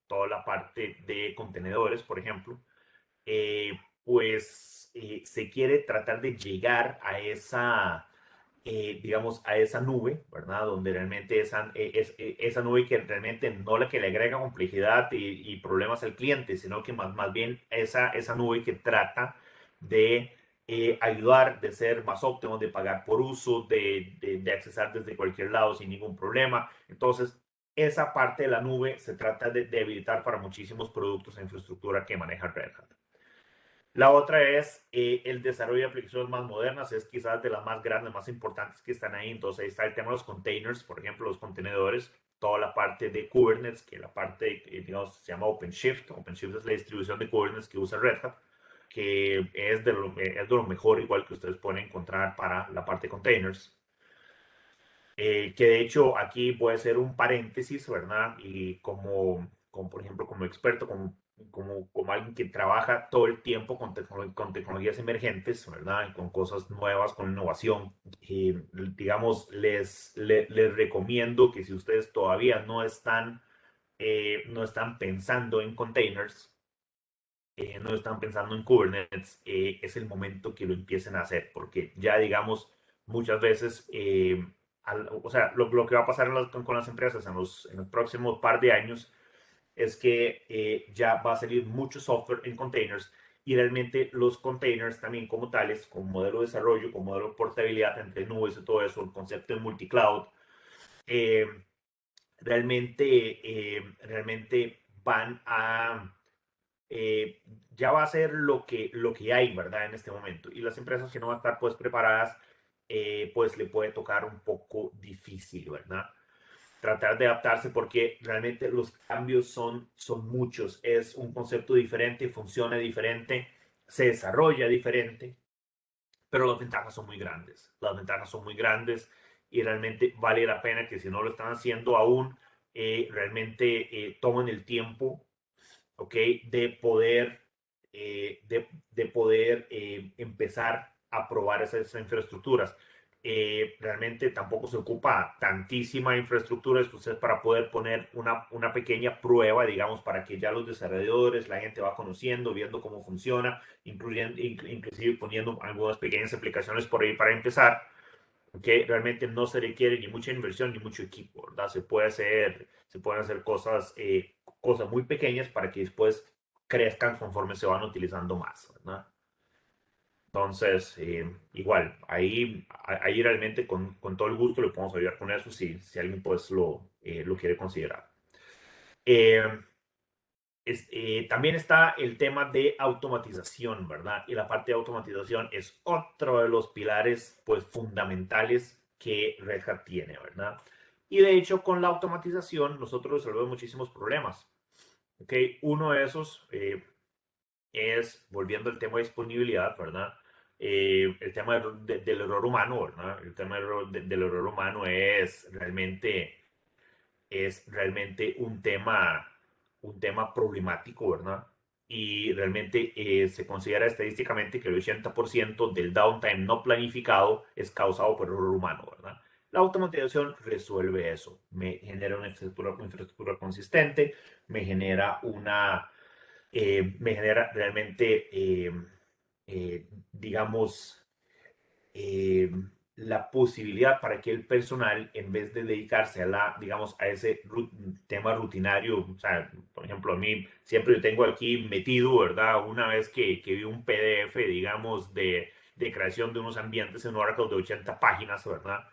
Speaker 2: toda la parte de contenedores, por ejemplo, se quiere tratar de llegar a digamos, a esa nube, ¿verdad? Donde realmente esa nube que realmente no la que le agrega complejidad y problemas al cliente, sino que más bien esa nube que trata de ayudar, de ser más óptimo, de pagar por uso, de accesar desde cualquier lado sin ningún problema. Entonces, esa parte de la nube se trata de habilitar para muchísimos productos e infraestructura que maneja Red Hat. La otra es el desarrollo de aplicaciones más modernas, es quizás de las más grandes, más importantes que están ahí. Entonces ahí está el tema de los containers, por ejemplo, los contenedores, toda la parte de Kubernetes, que la parte, digamos, se llama OpenShift. OpenShift es la distribución de Kubernetes que usa Red Hat, que es de lo mejor, igual que ustedes pueden encontrar para la parte de containers. Que de hecho aquí voy a hacer un paréntesis, ¿verdad? Y como por ejemplo, como experto, como alguien que trabaja todo el tiempo con tecnologías emergentes, ¿verdad? Y con cosas nuevas, con innovación, digamos, les recomiendo que si ustedes todavía no están pensando en containers, no están pensando en Kubernetes, es el momento que lo empiecen a hacer, porque ya digamos, muchas veces, o sea, lo que va a pasar con las empresas en los próximos par de años es que ya va a salir mucho software en containers y realmente los containers también como tales, con modelo de desarrollo, con modelo de portabilidad entre nubes y todo eso, el concepto de multicloud, eh, realmente van a eh, ya va a ser lo que hay, ¿verdad? En este momento. Y las empresas que no van a estar pues preparadas, pues le puede tocar un poco difícil, ¿verdad? Tratar de adaptarse porque realmente los cambios son muchos. Es un concepto diferente, funciona diferente, se desarrolla diferente, pero las ventajas son muy grandes. Las ventajas son muy grandes y realmente vale la pena que si no lo están haciendo aún, realmente tomen el tiempo, ¿ok? De poder empezar a probar esas infraestructuras. Realmente tampoco se ocupa tantísima infraestructura, entonces para poder poner una pequeña prueba, digamos, para que ya los desarrolladores, la gente va conociendo, viendo cómo funciona, inclusive poniendo algunas pequeñas aplicaciones por ahí para empezar, que realmente no se requiere ni mucha inversión ni mucho equipo, ¿verdad? Se pueden hacer cosas muy pequeñas para que después crezcan conforme se van utilizando más, ¿verdad? Entonces, igual, ahí realmente con todo el gusto le podemos ayudar con eso si alguien pues lo quiere considerar. Eh, También está el tema de automatización, ¿verdad? Y la parte de automatización es otro de los pilares, pues, fundamentales que Red Hat tiene, ¿verdad? Y de hecho, con la automatización, nosotros resolvemos muchísimos problemas, ¿ok? Uno de esos es, volviendo al tema de disponibilidad, ¿verdad? El tema del error humano, ¿verdad? El tema del error humano es realmente un tema problemático, ¿verdad? Y realmente se considera estadísticamente que el 80% del downtime no planificado es causado por error humano, ¿verdad? La automatización resuelve eso. Me genera una infraestructura consistente, me genera realmente digamos, eh, la posibilidad para que el personal, en vez de dedicarse a digamos, a ese tema rutinario, o sea, por ejemplo, a mí siempre yo tengo aquí metido, ¿verdad? Una vez que vi un PDF, digamos, de creación de unos ambientes en Oracle de 80 páginas, ¿verdad?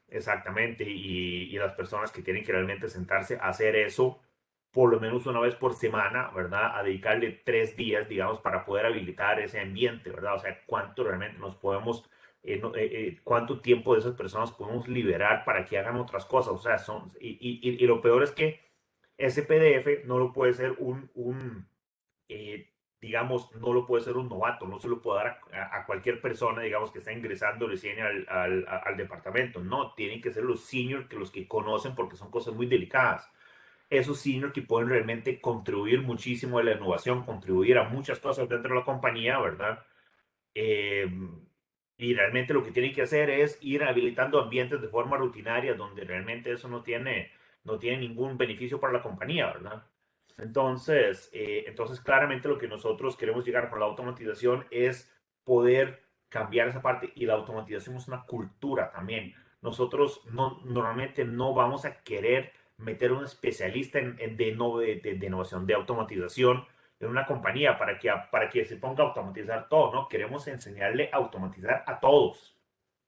Speaker 2: Exactamente, y las personas que tienen que realmente sentarse a hacer eso por lo menos una vez por semana, ¿verdad? A dedicarle 3 días, digamos, para poder habilitar ese ambiente, ¿verdad? O sea, cuánto realmente nos podemos, cuánto tiempo de esas personas podemos liberar para que hagan otras cosas, o sea, y lo peor es que ese PDF no lo puede ser eh, digamos, no lo puede ser un novato, no se lo puede dar a cualquier persona, digamos, que está ingresando recién al departamento. No, tienen que ser los seniors, que los que conocen, porque son cosas muy delicadas. Esos seniors que pueden realmente contribuir muchísimo a la innovación, contribuir a muchas cosas dentro de la compañía, ¿verdad? Eh, y realmente lo que tienen que hacer es ir habilitando ambientes de forma rutinaria donde realmente eso no tiene ningún beneficio para la compañía, ¿verdad? Entonces, claramente lo que nosotros queremos llegar con la automatización es poder cambiar esa parte, y la automatización es una cultura también. Nosotros normalmente no vamos a querer meter un especialista de innovación, de automatización en una compañía para que se ponga a automatizar todo, ¿no? Queremos enseñarle a automatizar a todos,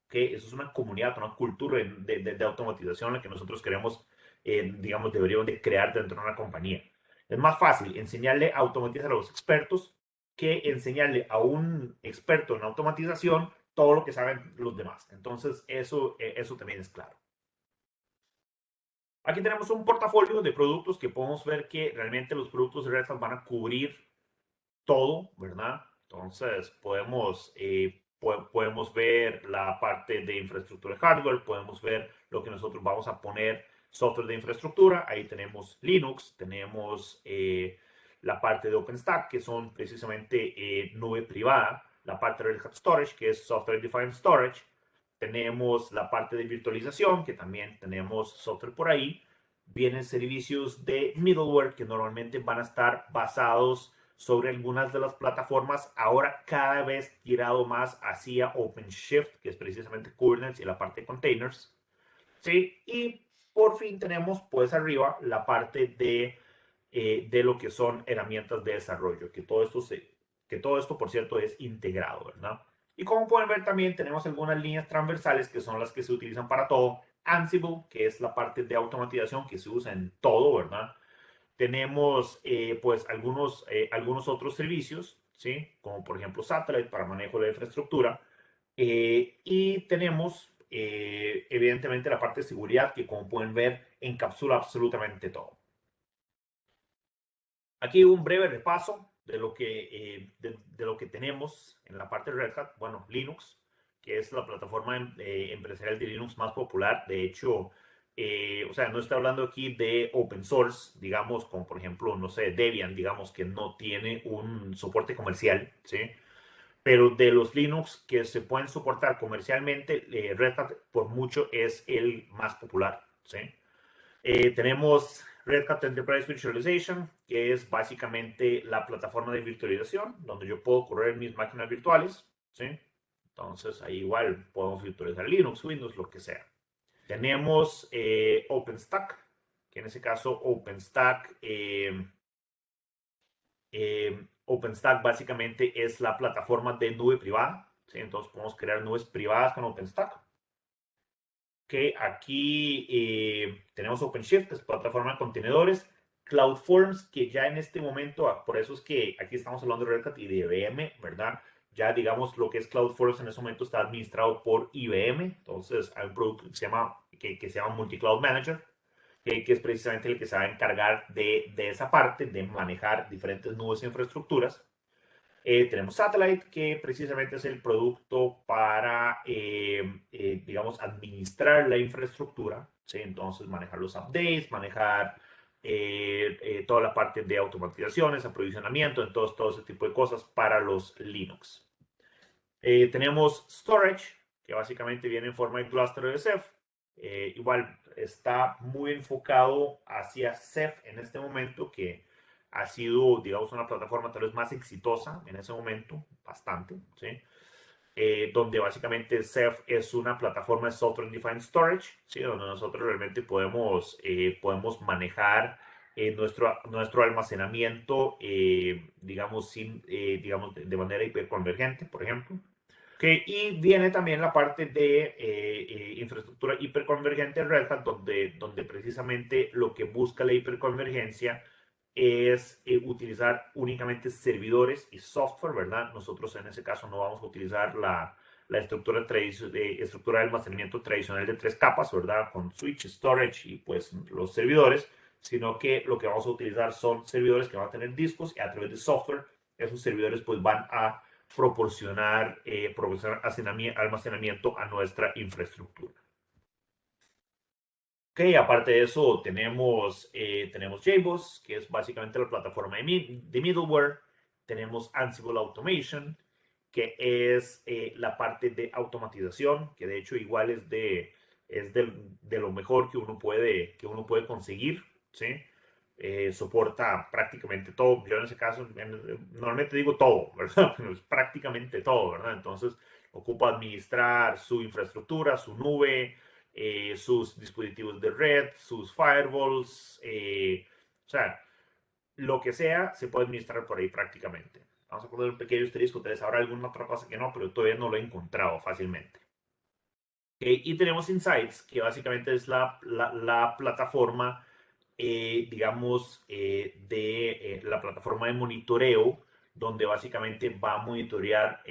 Speaker 2: que eso es una comunidad, una cultura de automatización la que nosotros queremos, digamos, deberíamos de crear dentro de una compañía. Es más fácil enseñarle a automatizar a los expertos que enseñarle a un experto en automatización todo lo que saben los demás. Entonces, eso también es claro. Aquí tenemos un portafolio de productos que podemos ver que realmente los productos de Red Hat van a cubrir todo, ¿verdad? Entonces, podemos ver la parte de infraestructura de hardware, podemos ver lo que nosotros vamos a poner software de infraestructura. Ahí tenemos Linux, tenemos la parte de OpenStack, que son precisamente nube privada, la parte de Red Hat Storage, que es Software Defined Storage. Tenemos la parte de virtualización, que también tenemos software por ahí. Vienen servicios de middleware que normalmente van a estar basados sobre algunas de las plataformas, ahora cada vez tirado más hacia OpenShift, que es precisamente Kubernetes y la parte de containers. ¿Sí? Y por fin tenemos pues arriba la parte de lo que son herramientas de desarrollo, que todo esto por cierto es integrado, ¿verdad? Y como pueden ver también tenemos algunas líneas transversales que son las que se utilizan para todo. Ansible, que es la parte de automatización que se usa en todo, ¿verdad? Tenemos pues algunos otros servicios, ¿sí? Como por ejemplo Satellite para manejo de la infraestructura. Y tenemos evidentemente la parte de seguridad que, como pueden ver, encapsula absolutamente todo. Aquí un breve repaso de lo que tenemos en la parte de Red Hat. Bueno, Linux, que es la plataforma empresarial de Linux más popular. De hecho, o sea, no estoy hablando aquí de open source, digamos, como por ejemplo, no sé, Debian, digamos, que no tiene un soporte comercial, ¿sí? Pero de los Linux que se pueden soportar comercialmente, Red Hat por mucho es el más popular, ¿sí? Tenemos Red Hat Enterprise Virtualization, que es básicamente la plataforma de virtualización, donde yo puedo correr mis máquinas virtuales, ¿sí? Entonces, ahí igual podemos virtualizar Linux, Windows, lo que sea. Tenemos OpenStack, que en ese caso OpenStack básicamente es la plataforma de nube privada, ¿sí? Entonces podemos crear nubes privadas con OpenStack. Que aquí tenemos OpenShift, que es plataforma de contenedores. CloudForms, que ya en este momento, por eso es que aquí estamos hablando de Red Hat y de IBM, ¿verdad? Ya digamos lo que es CloudForms en ese momento está administrado por IBM. Entonces hay un producto que se llama Multicloud Manager, que es precisamente el que se va a encargar de esa parte, de manejar diferentes nubes e infraestructuras. Tenemos Satellite, que precisamente es el producto para, digamos, administrar la infraestructura, ¿sí? Entonces, manejar los updates, manejar toda la parte de automatizaciones, aprovisionamiento, entonces, todo ese tipo de cosas para los Linux. Tenemos Storage, que básicamente viene en forma de cluster de Ceph. Igual está muy enfocado hacia Ceph en este momento, que ha sido, digamos, una plataforma tal vez más exitosa en ese momento, bastante, ¿sí? Donde básicamente Ceph es una plataforma de Software Defined Storage, ¿sí? Donde nosotros realmente podemos manejar nuestro almacenamiento, digamos, digamos de manera hiperconvergente, por ejemplo. Okay, y viene también la parte de infraestructura hiperconvergente Red Hat, donde precisamente lo que busca la hiperconvergencia es utilizar únicamente servidores y software, ¿verdad? Nosotros en ese caso no vamos a utilizar la estructura de almacenamiento tradicional de tres capas, ¿verdad? Con switch, storage y pues los servidores, sino que lo que vamos a utilizar son servidores que van a tener discos y a través de software, esos servidores pues van a proporcionar almacenamiento a nuestra infraestructura. Ok, aparte de eso, tenemos JBoss, que es básicamente la plataforma de middleware. Tenemos Ansible Automation, que es la parte de automatización, que de hecho igual es de lo mejor que uno puede conseguir, ¿sí? Soporta prácticamente todo. Yo en ese caso, normalmente digo todo, ¿verdad? Pero es prácticamente todo, ¿verdad? Entonces, ocupa administrar su infraestructura, su nube, sus dispositivos de red, sus firewalls, o sea, lo que sea se puede administrar por ahí prácticamente. Vamos a poner un pequeño asterisco, tal vez habrá alguna otra cosa que no, pero todavía no lo he encontrado fácilmente. Y tenemos Insights, que básicamente es la plataforma, digamos, de la plataforma de monitoreo, donde básicamente va a monitorear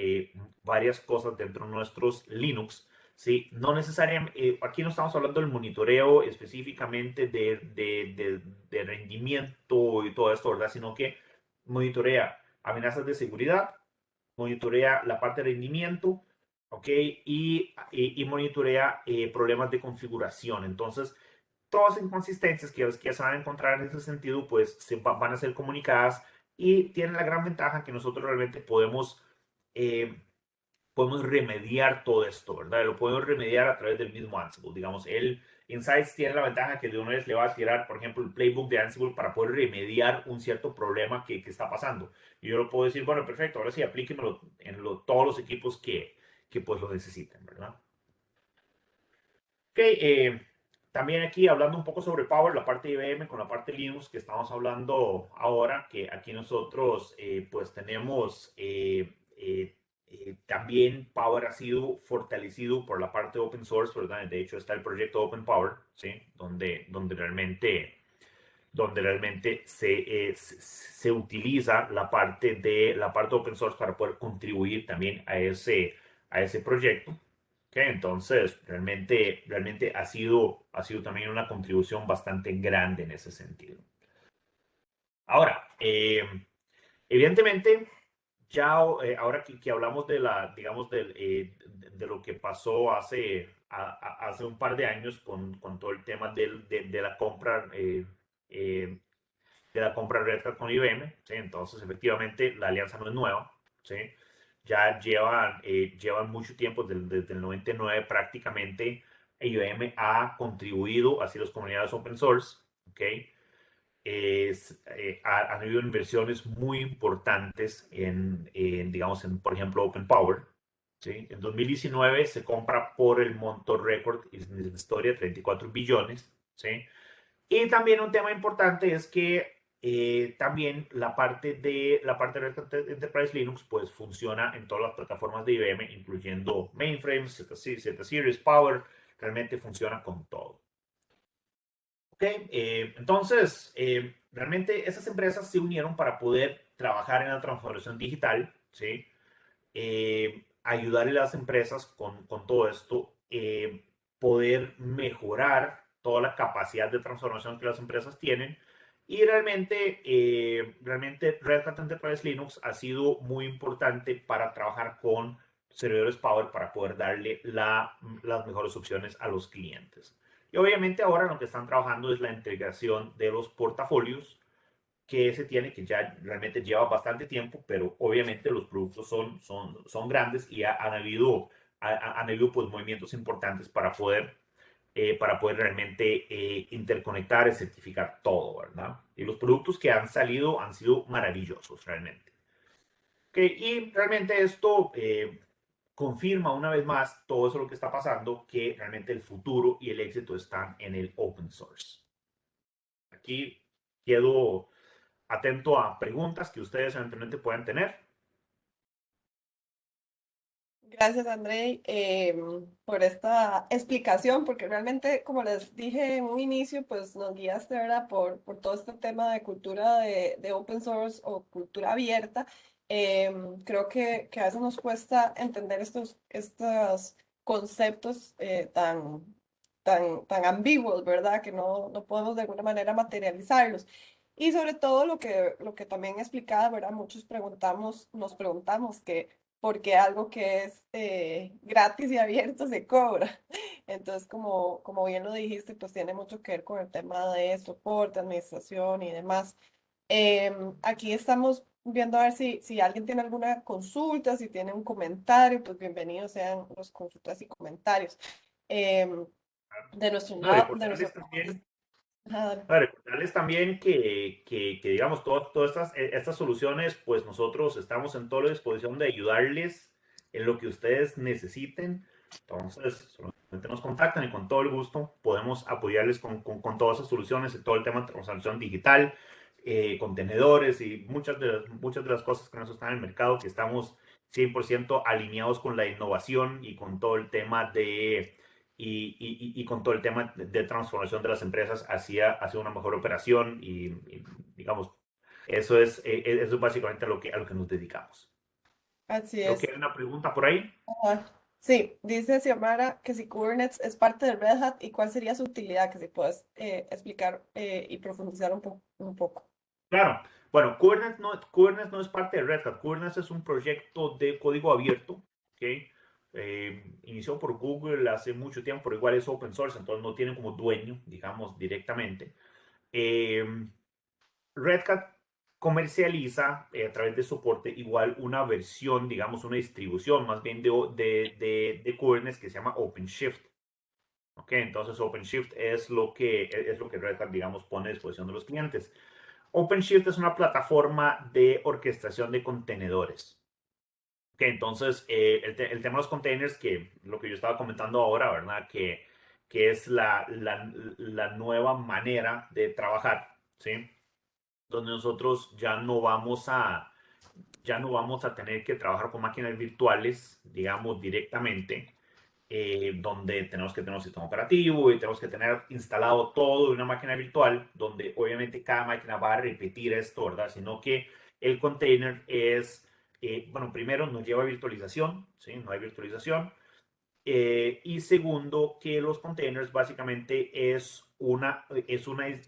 Speaker 2: varias cosas dentro de nuestros Linux. ¿Sí? No necesariamente, aquí no estamos hablando del monitoreo específicamente de rendimiento y todo esto, ¿verdad? Sino que monitorea amenazas de seguridad, monitorea la parte de rendimiento, ¿ok? Y monitorea problemas de configuración. Entonces, todas inconsistencias que se van a encontrar en ese sentido, pues van a ser comunicadas y tienen la gran ventaja que nosotros realmente podemos remediar todo esto, ¿verdad? Lo podemos remediar a través del mismo Ansible. Digamos, el Insights tiene la ventaja que de una vez le va a tirar, por ejemplo, el playbook de Ansible para poder remediar un cierto problema que está pasando. Y yo lo puedo decir, bueno, perfecto, ahora sí, aplíquemelo en todos los equipos que pues lo necesiten, ¿verdad? Ok, también aquí hablando un poco sobre Power, la parte de IBM con la parte de Linux que estamos hablando ahora, que aquí nosotros pues tenemos también Power ha sido fortalecido por la parte de open source, ¿verdad? De hecho está el proyecto Open Power, ¿sí? Donde realmente se utiliza la parte open source para poder contribuir también a ese proyecto. Okay, entonces, realmente ha sido también una contribución bastante grande en ese sentido. Ahora, evidentemente, ya ahora que hablamos digamos, de lo que pasó hace un par de años con todo el tema de la compra, eh, Red Hat con IBM, ¿sí? Entonces, efectivamente, la alianza no es nueva, ¿sí? Ya llevan mucho tiempo, desde el 99 prácticamente, IBM ha contribuido hacia las comunidades open source, ¿ok? Han habido inversiones muy importantes digamos, por ejemplo, Open Power, ¿sí? En 2019 se compra por el monto récord en la historia, 34 billones, ¿sí? Y también un tema importante es que también la parte de Red Hat Enterprise Linux pues funciona en todas las plataformas de IBM, incluyendo mainframes, Z-Series, Power, realmente funciona con todo. Ok, entonces realmente esas empresas se unieron para poder trabajar en la transformación digital, ¿sí? Ayudarle a las empresas con todo esto, poder mejorar toda la capacidad de transformación que las empresas tienen. Y realmente Red Hat Enterprise Linux ha sido muy importante para trabajar con servidores Power para poder darle las mejores opciones a los clientes. Y obviamente ahora lo que están trabajando es la integración de los portafolios que se tiene, que ya realmente lleva bastante tiempo, pero obviamente los productos son grandes y han habido pues, movimientos importantes para poder realmente interconectar y certificar todo, ¿verdad? Y los productos que han salido han sido maravillosos realmente. Okay, y realmente esto confirma una vez más todo eso lo que está pasando, que realmente el futuro y el éxito están en el open source. Aquí quedo atento a preguntas que ustedes eventualmente puedan tener.
Speaker 1: Gracias, Andrei, por esta explicación, porque realmente, como les dije en un inicio, pues nos guiaste, ¿verdad? Por todo este tema de cultura de open source o cultura abierta. Creo que a veces nos cuesta entender estos conceptos tan ambiguos, ¿verdad? Que no podemos de alguna manera materializarlos. Y sobre todo lo que también explicaba, ¿verdad? Nos preguntamos que porque algo que es gratis y abierto se cobra. Entonces, como bien lo dijiste, pues tiene mucho que ver con el tema de soporte, administración y demás. Aquí estamos viendo a ver si alguien tiene alguna consulta, si tiene un comentario, pues bienvenidos sean los consultas y comentarios. Em, de nuestro
Speaker 2: No,
Speaker 1: lado, de nuestro... Ajá,
Speaker 2: recordarles también que digamos, todas estas soluciones, pues nosotros estamos en toda la disposición de ayudarles en lo que ustedes necesiten. Entonces, solamente nos contactan y con todo el gusto podemos apoyarles con todas esas soluciones y todo el tema de transacción digital, contenedores y muchas de las cosas que nos están en el mercado, que estamos 100% alineados con la innovación y con todo el tema y con todo el tema de transformación de las empresas hacia una mejor operación digamos, eso es básicamente a lo que nos dedicamos.
Speaker 1: así
Speaker 2: Creo que
Speaker 1: es.
Speaker 2: hay una pregunta por ahí.
Speaker 1: Ajá. Sí, dice Xiomara que si Kubernetes es parte de Red Hat y cuál sería su utilidad, que si puedes explicar y profundizar un poco.
Speaker 2: Claro, bueno, Kubernetes no es parte de Red Hat. Kubernetes es un proyecto de código abierto, ¿ok? Inició por Google hace mucho tiempo, pero igual es open source, entonces no tiene como dueño, digamos, directamente. Eh, Red Hat comercializa a través de soporte igual una versión, digamos, una distribución más bien de Kubernetes que se llama OpenShift. ¿Ok? Entonces OpenShift es lo que Red Hat, digamos, pone a disposición de los clientes. OpenShift es una plataforma de orquestación de contenedores. Ok, entonces, el tema de los containers, que lo que yo estaba comentando ahora, ¿verdad? Que es la nueva manera de trabajar, ¿sí? Donde nosotros ya no vamos a tener que trabajar con máquinas virtuales, digamos, directamente, donde tenemos que tener un sistema operativo y tenemos que tener instalado todo en una máquina virtual, donde obviamente cada máquina va a repetir esto, ¿verdad? Sino que el container bueno, primero nos lleva virtualización, ¿sí? No hay virtualización. Y segundo, que los containers básicamente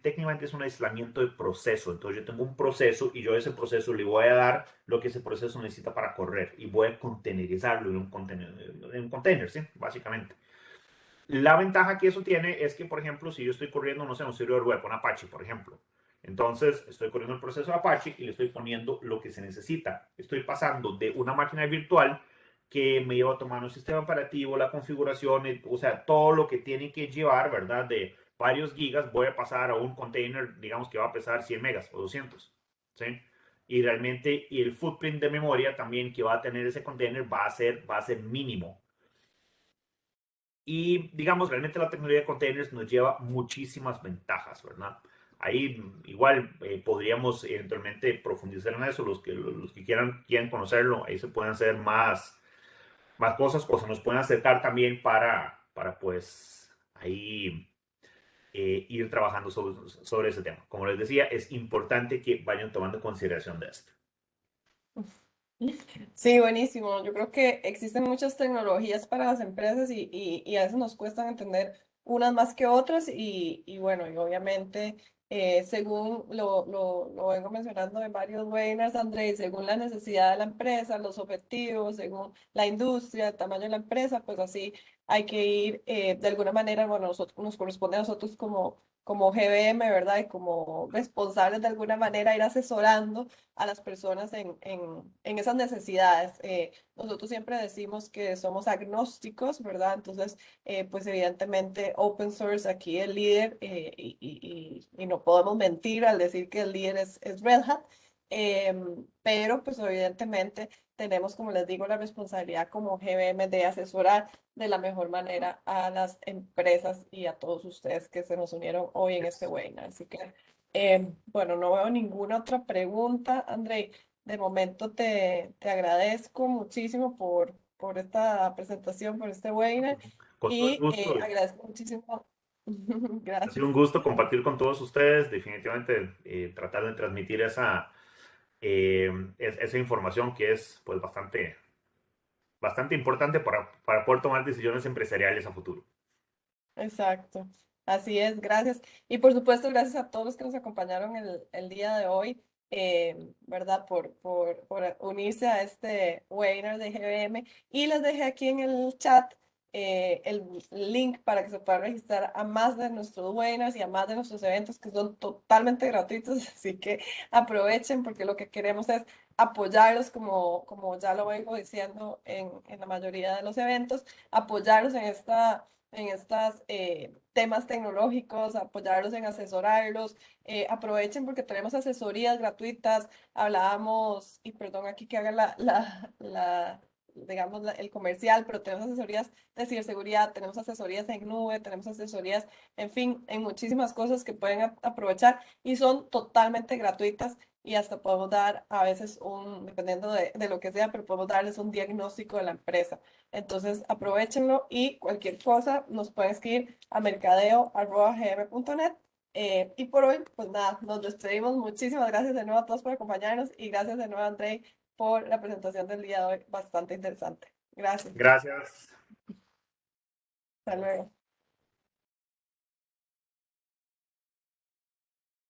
Speaker 2: técnicamente es un aislamiento de proceso. Entonces yo tengo un proceso y yo a ese proceso le voy a dar lo que ese proceso necesita para correr y voy a containerizarlo en un container, ¿sí? Básicamente. La ventaja que eso tiene es que, por ejemplo, si yo estoy corriendo, no sé, un servidor web, un Apache, por ejemplo, entonces estoy corriendo el proceso de Apache y le estoy poniendo lo que se necesita. Estoy pasando de una máquina virtual que me lleva a tomar un sistema operativo, la configuración, o sea, todo lo que tiene que llevar, ¿verdad? De varios gigas, voy a pasar a un container, digamos que va a pesar 100 megas o 200, ¿sí? Y realmente, y el footprint de memoria también que va a tener ese container va a ser mínimo. Y digamos, realmente la tecnología de containers nos lleva muchísimas ventajas, ¿verdad? Ahí igual podríamos eventualmente profundizar en eso, los que quieran conocerlo, ahí se pueden hacer más cosas o se nos pueden acercar también para pues ahí ir trabajando sobre ese tema. Como les decía, es importante que vayan tomando consideración de esto.
Speaker 1: Sí, buenísimo. Yo creo que existen muchas tecnologías para las empresas y a veces nos cuestan entender unas más que otras y bueno, y obviamente según lo vengo mencionando en varios webinars, Andrés, según la necesidad de la empresa, los objetivos, según la industria, el tamaño de la empresa, pues así hay que ir de alguna manera, bueno, nos corresponde a nosotros como GBM, ¿verdad? Y como responsables de alguna manera ir asesorando a las personas en esas necesidades. Nosotros siempre decimos que somos agnósticos, ¿verdad? Entonces, pues evidentemente open source aquí el líder y no podemos mentir al decir que el líder es Red Hat, pero pues evidentemente tenemos, como les digo, la responsabilidad como GBM de asesorar de la mejor manera a las empresas y a todos ustedes que se nos unieron hoy en este webinar. Así que, bueno, no veo ninguna otra pregunta, Andrei. De momento te agradezco muchísimo por esta presentación, por este webinar
Speaker 2: Con todo el
Speaker 1: y
Speaker 2: gusto.
Speaker 1: agradezco muchísimo.
Speaker 2: Ha sido
Speaker 1: Gracias.
Speaker 2: un gusto compartir con todos ustedes. Definitivamente tratar de transmitir eh, esa información que es pues bastante importante para poder tomar decisiones empresariales a futuro.
Speaker 1: Exacto, así es, gracias. Y por supuesto, gracias a todos los que nos acompañaron el día de hoy, ¿verdad? Por unirse a este webinar de GBM. Y les dejé aquí en el chat el link para que se puedan registrar a más de nuestros webinars y a más de nuestros eventos que son totalmente gratuitos. Así que aprovechen porque lo que queremos es apoyarlos, como ya lo vengo diciendo en la mayoría de los eventos, apoyarlos en estos temas tecnológicos, apoyarlos en asesorarlos. Aprovechen porque tenemos asesorías gratuitas. Hablábamos, y perdón aquí que haga digamos, el comercial, pero tenemos asesorías de ciberseguridad, tenemos asesorías en nube, tenemos asesorías, en fin, en muchísimas cosas que pueden aprovechar y son totalmente gratuitas y hasta podemos dar a veces dependiendo de lo que sea, pero podemos darles un diagnóstico de la empresa. Entonces, aprovechenlo y cualquier cosa nos pueden escribir a mercadeo@gm.net. Y por hoy, pues nada, nos despedimos. Muchísimas gracias de nuevo a todos por acompañarnos y gracias de nuevo, Andrei, por la presentación del día de hoy, bastante interesante. Gracias.
Speaker 2: Gracias.
Speaker 1: Hasta luego.